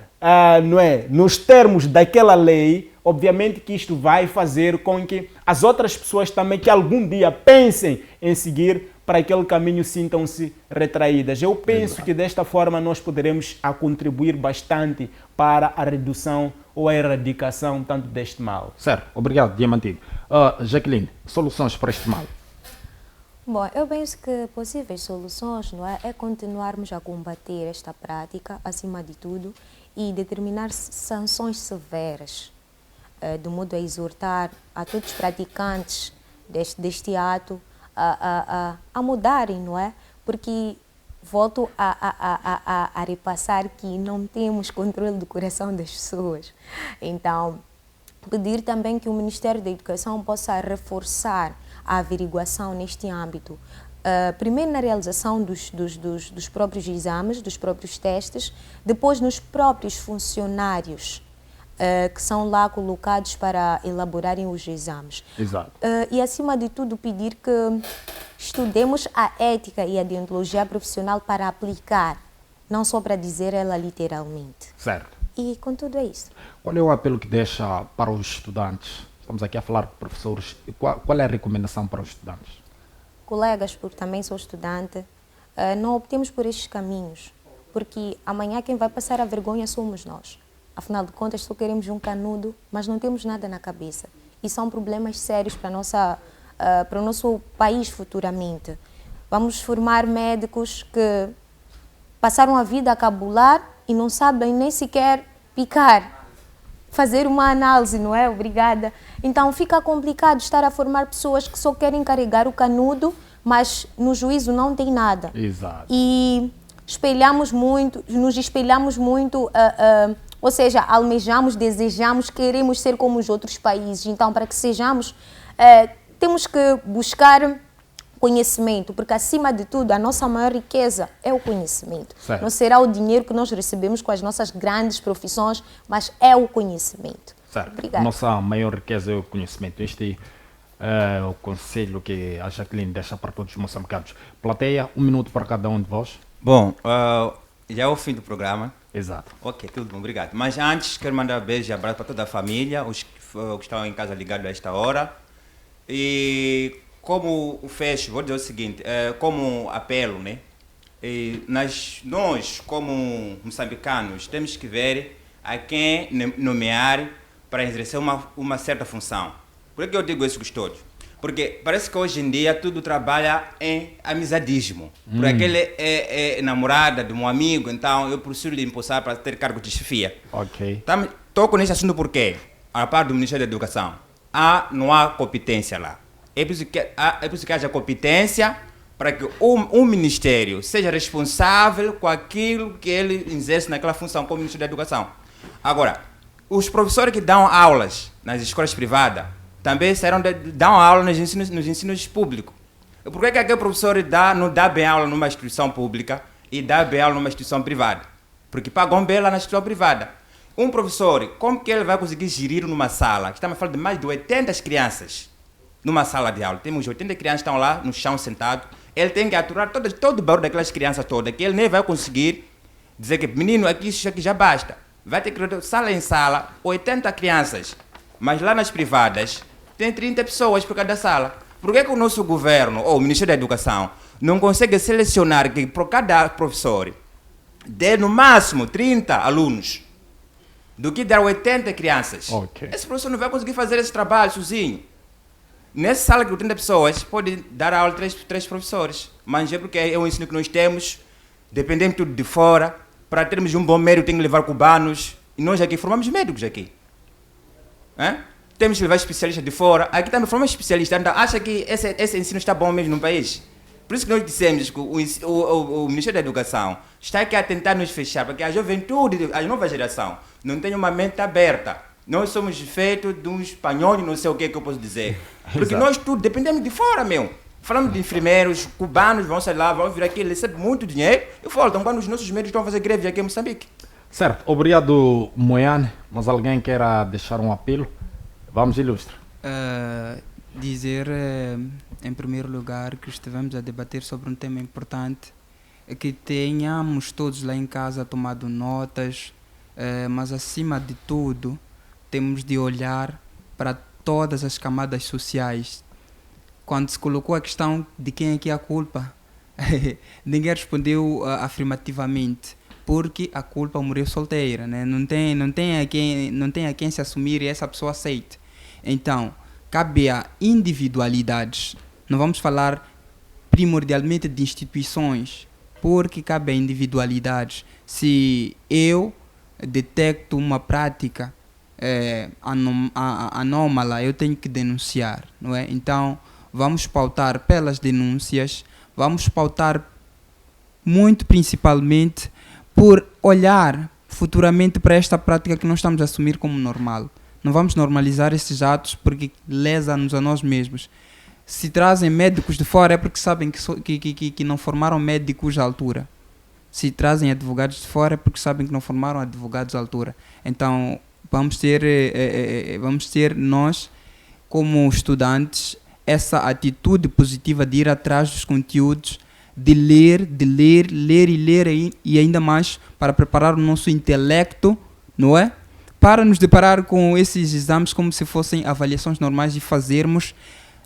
não é, nos termos daquela lei, obviamente que isto vai fazer com que as outras pessoas também que algum dia pensem em seguir para aquele caminho sintam-se retraídas. Eu penso que desta forma nós poderemos contribuir bastante para a redução ou a erradicação tanto deste mal. Certo, obrigado, Diamantino. Jaqueline, soluções para este mal? Bom, eu penso que possíveis soluções, não é continuarmos a combater esta prática, acima de tudo, e determinar sanções severas, de modo a exortar a todos os praticantes deste ato a mudarem, não é? Porque volto a repassar que não temos controle do coração das pessoas. Então, pedir também que o Ministério da Educação possa reforçar a averiguação neste âmbito. Primeiro na realização dos próprios exames, dos próprios testes, depois nos próprios funcionários que são lá colocados para elaborarem os exames. Exato. E, acima de tudo, pedir que estudemos a ética e a deontologia profissional para aplicar, não só para dizer ela literalmente. Certo. E, com tudo, é isso. Qual é o apelo que deixa para os estudantes? Estamos aqui a falar com professores. Qual é a recomendação para os estudantes? Colegas, porque também sou estudante, não optemos por estes caminhos, porque amanhã quem vai passar a vergonha somos nós. Afinal de contas, só queremos um canudo, mas não temos nada na cabeça. E são problemas sérios para o nosso país futuramente. Vamos formar médicos que passaram a vida a cabular e não sabem nem sequer picar. fazer uma análise, não é? Obrigada. Então fica complicado estar a formar pessoas que só querem carregar o canudo, mas no juízo não tem nada. Exato. E nos espelhamos muito, ou seja, almejamos, desejamos, queremos ser como os outros países. Então, para que sejamos, temos que buscar conhecimento, porque acima de tudo a nossa maior riqueza é o conhecimento. Certo. Não será o dinheiro que nós recebemos com as nossas grandes profissões, mas é o conhecimento. Certo. Obrigada. Nossa maior riqueza é o conhecimento. Este é o conselho que a Jacqueline deixa para todos os moçambicanos. Plateia, 1 minuto para cada um de vós. Bom, já é o fim do programa. Exato. Ok, tudo bom, obrigado. Mas antes, quero mandar um beijo e abraço para toda a família, os que estão em casa ligados a esta hora. E como o fecho, vou dizer o seguinte, como apelo, né? E nós, como moçambicanos, temos que ver a quem nomear para exercer uma certa função. Por que eu digo isso, Custódio? Porque parece que hoje em dia tudo trabalha em amizadismo. Por aquele é namorada de um amigo, então eu preciso lhe impulsar para ter cargo de chefia. Ok. Toco nesse assunto porque, a parte do Ministério da Educação, não há competência lá. É preciso que haja competência para que um ministério seja responsável com aquilo que ele exerce naquela função como Ministro da Educação. Agora, os professores que dão aulas nas escolas privadas também dão aula nos ensinos públicos. Por que aquele professor não dá bem aula numa instituição pública e dá bem aula numa instituição privada? Porque pagam bem lá na instituição privada. Um professor, como que ele vai conseguir gerir numa sala? Estamos falando de mais de 80 crianças numa sala de aula. Temos 80 crianças que estão lá no chão sentados. Ele tem que aturar todo o barulho daquelas crianças todas, que ele nem vai conseguir dizer que, menino, isso aqui já basta. Vai ter que sala em sala, 80 crianças. Mas lá nas privadas, tem 30 pessoas por cada sala. Por que o nosso governo, ou o Ministério da Educação, não consegue selecionar que por cada professor dê no máximo 30 alunos, do que dar 80 crianças? Ok. Esse professor não vai conseguir fazer esse trabalho sozinho. Nessa sala que 30 pessoas, pode dar aula 3 professores. Mas é porque é o ensino que nós temos, dependendo tudo de fora. Para termos um bom médico, tem que levar cubanos. E nós aqui formamos médicos aqui. Temos que levar especialistas de fora. Aqui também formamos especialistas. Então, acha que esse ensino está bom mesmo no país? Por isso que nós dissemos que o Ministério da Educação está aqui a tentar nos fechar, porque a juventude, a nova geração, não tem uma mente aberta. Nós somos feitos de um espanhol, não sei o que eu posso dizer. Porque nós tudo dependemos de fora, meu. Falamos de enfermeiros, cubanos vão sair lá, vão vir aqui, recebem muito dinheiro e voltam quando os nossos médicos estão a fazer greve aqui em Moçambique. Certo. Obrigado, Moiane. Mas alguém queira deixar um apelo? Vamos, ilustre. Dizer, em primeiro lugar, que estivemos a debater sobre um tema importante, que tenhamos todos lá em casa tomado notas, mas acima de tudo, temos de olhar para todas as camadas sociais. Quando se colocou a questão de quem é que é a culpa, ninguém respondeu afirmativamente, porque a culpa morreu solteira, né? Não tem a quem se assumir e essa pessoa aceite. Então, cabe a individualidades. Não vamos falar primordialmente de instituições, porque cabe a individualidades. Se eu detecto uma prática anômala, eu tenho que denunciar, não é? Então, vamos pautar pelas denúncias, vamos pautar muito principalmente por olhar futuramente para esta prática que nós estamos a assumir como normal. Não vamos normalizar esses porque lesa-nos a nós mesmos. Se trazem médicos de fora é porque sabem que não formaram médicos à altura. Se trazem advogados de fora é porque sabem que não formaram advogados à altura. Então, vamos ter nós, como estudantes, essa atitude positiva de ir atrás dos conteúdos, de ler e ainda mais para preparar o nosso intelecto, não é? Para nos deparar com esses exames como se fossem avaliações normais e fazermos,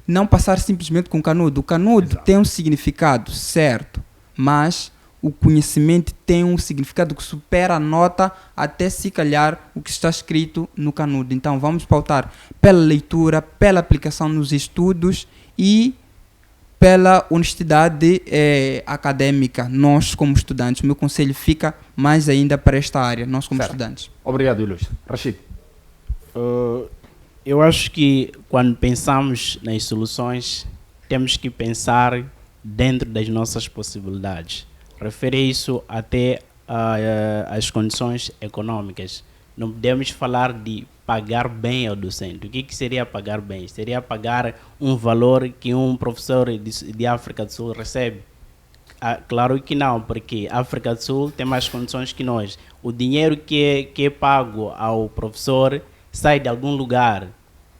não passar simplesmente com o canudo. O canudo tem um significado, certo, mas o conhecimento tem um significado que supera a nota até se calhar o que está escrito no canudo. Então vamos pautar pela leitura, pela aplicação nos estudos e pela honestidade académica. Nós como estudantes, o meu conselho fica mais ainda para esta área, nós como estudantes. Obrigado, ilustre. Rashid. Eu acho que quando pensamos nas soluções, temos que pensar dentro das nossas possibilidades. Refere isso até às condições econômicas. Não podemos falar de pagar bem ao docente. O que seria pagar bem? Seria pagar um valor que um professor de África do Sul recebe? Claro que não, porque a África do Sul tem mais condições que nós. O dinheiro que é pago ao professor sai de algum lugar.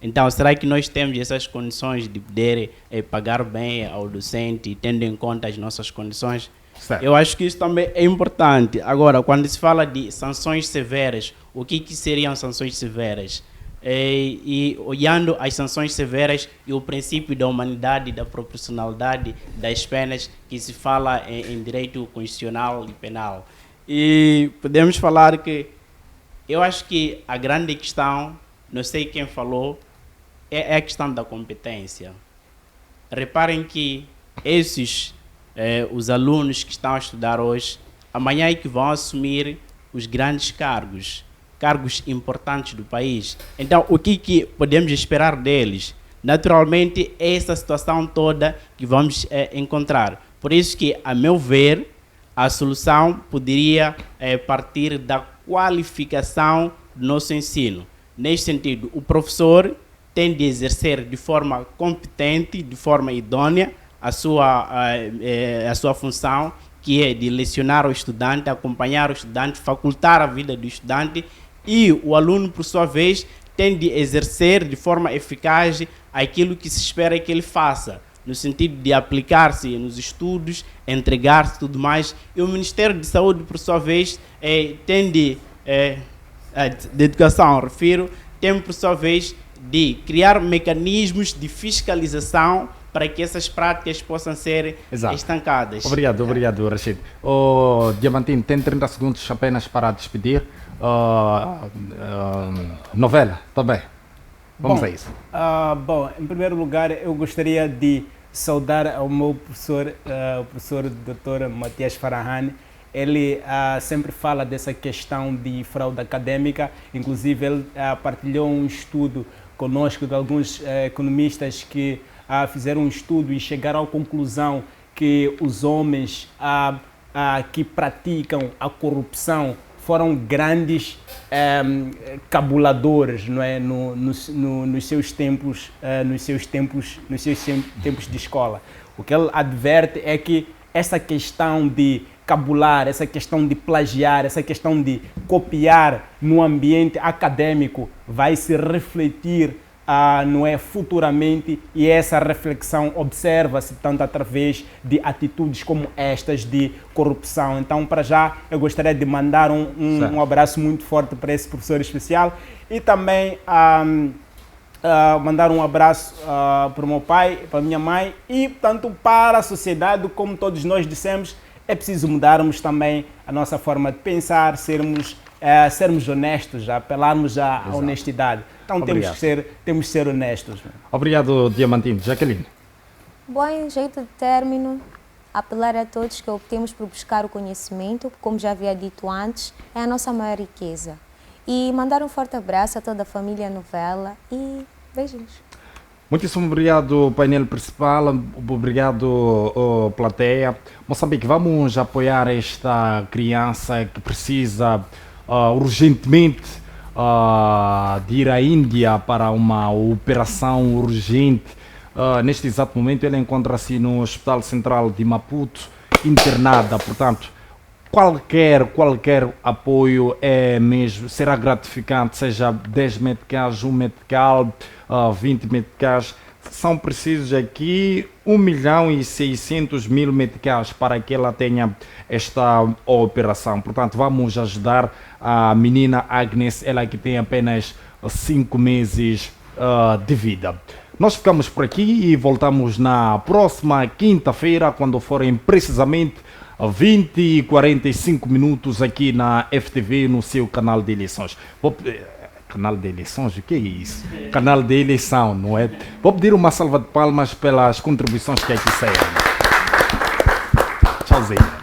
Então, será que nós temos essas condições de poder pagar bem ao docente, tendo em conta as nossas condições? Certo. Eu acho que isso também é importante. Agora, quando se fala de sanções severas, o que seriam sanções severas? E olhando as sanções severas e o princípio da humanidade, da proporcionalidade das penas que se fala em direito constitucional e penal. E podemos falar que eu acho que a grande questão, não sei quem falou, é a questão da competência. Reparem que os alunos que estão a estudar hoje, amanhã é que vão assumir os grandes cargos importantes do país. Então, o que podemos esperar deles? Naturalmente, é essa situação toda que vamos encontrar. Por isso que, a meu ver, a solução poderia partir da qualificação do nosso ensino. Neste sentido, o professor tem de exercer de forma competente, de forma idônea, a sua função, que é de lecionar o estudante, acompanhar o estudante, facultar a vida do estudante, e o aluno, por sua vez, tem de exercer de forma eficaz aquilo que se espera que ele faça, no sentido de aplicar-se nos estudos, entregar-se e tudo mais. E o Ministério de Saúde, por sua vez, tem de educação, refiro, tem, por sua vez, de criar mecanismos de fiscalização para que essas práticas possam ser estancadas. Obrigado, Rachid. Diamantino, tem 30 segundos apenas para despedir. Novela, também. Vamos a isso. Bom, em primeiro lugar, eu gostaria de saudar ao meu professor, o professor Dr. Matias Farahani. Ele sempre fala dessa questão de fraude acadêmica. Inclusive, ele partilhou um estudo conosco de alguns economistas que fizeram um estudo e chegaram à conclusão que os homens que praticam a corrupção foram grandes cabuladores, não é? nos seus tempos de escola. O que ele adverte é que essa questão de cabular, essa questão de plagiar, essa questão de copiar no ambiente acadêmico vai se refletir não é, futuramente, e essa reflexão observa-se tanto através de atitudes como estas de corrupção. Então, para já, eu gostaria de mandar um abraço muito forte para esse professor especial e também mandar um abraço para o meu pai, para a minha mãe e, tanto para a sociedade, como todos nós dissemos, é preciso mudarmos também a nossa forma de pensar, sermos honestos, apelarmos à honestidade. Então temos que ser honestos. Obrigado, Diamantino. Jaqueline. Bom, em jeito de término, apelar a todos que optemos por buscar o conhecimento, como já havia dito antes, é a nossa maior riqueza. E mandar um forte abraço a toda a família Novela e beijinhos. Muitíssimo obrigado, painel principal, obrigado, plateia. Moçambique, vamos apoiar esta criança que precisa urgentemente de ir à Índia para uma operação urgente. Neste exato momento, ele encontra-se no Hospital Central de Maputo, internada. Portanto, qualquer apoio será gratificante, seja 10 meticais, 1 metical, 20 meticais. São precisos aqui 1.600.000 meticais para que ela tenha esta operação. Portanto, vamos ajudar a menina Agnes, ela que tem apenas 5 meses de vida. Nós ficamos por aqui e voltamos na próxima quinta-feira, quando forem precisamente 20h45 minutos aqui na FTV, no seu canal de eleições. Canal de eleições? O que é isso? Canal de eleição, não é? Vou pedir uma salva de palmas pelas contribuições que aqui saíram. Tchauzinho.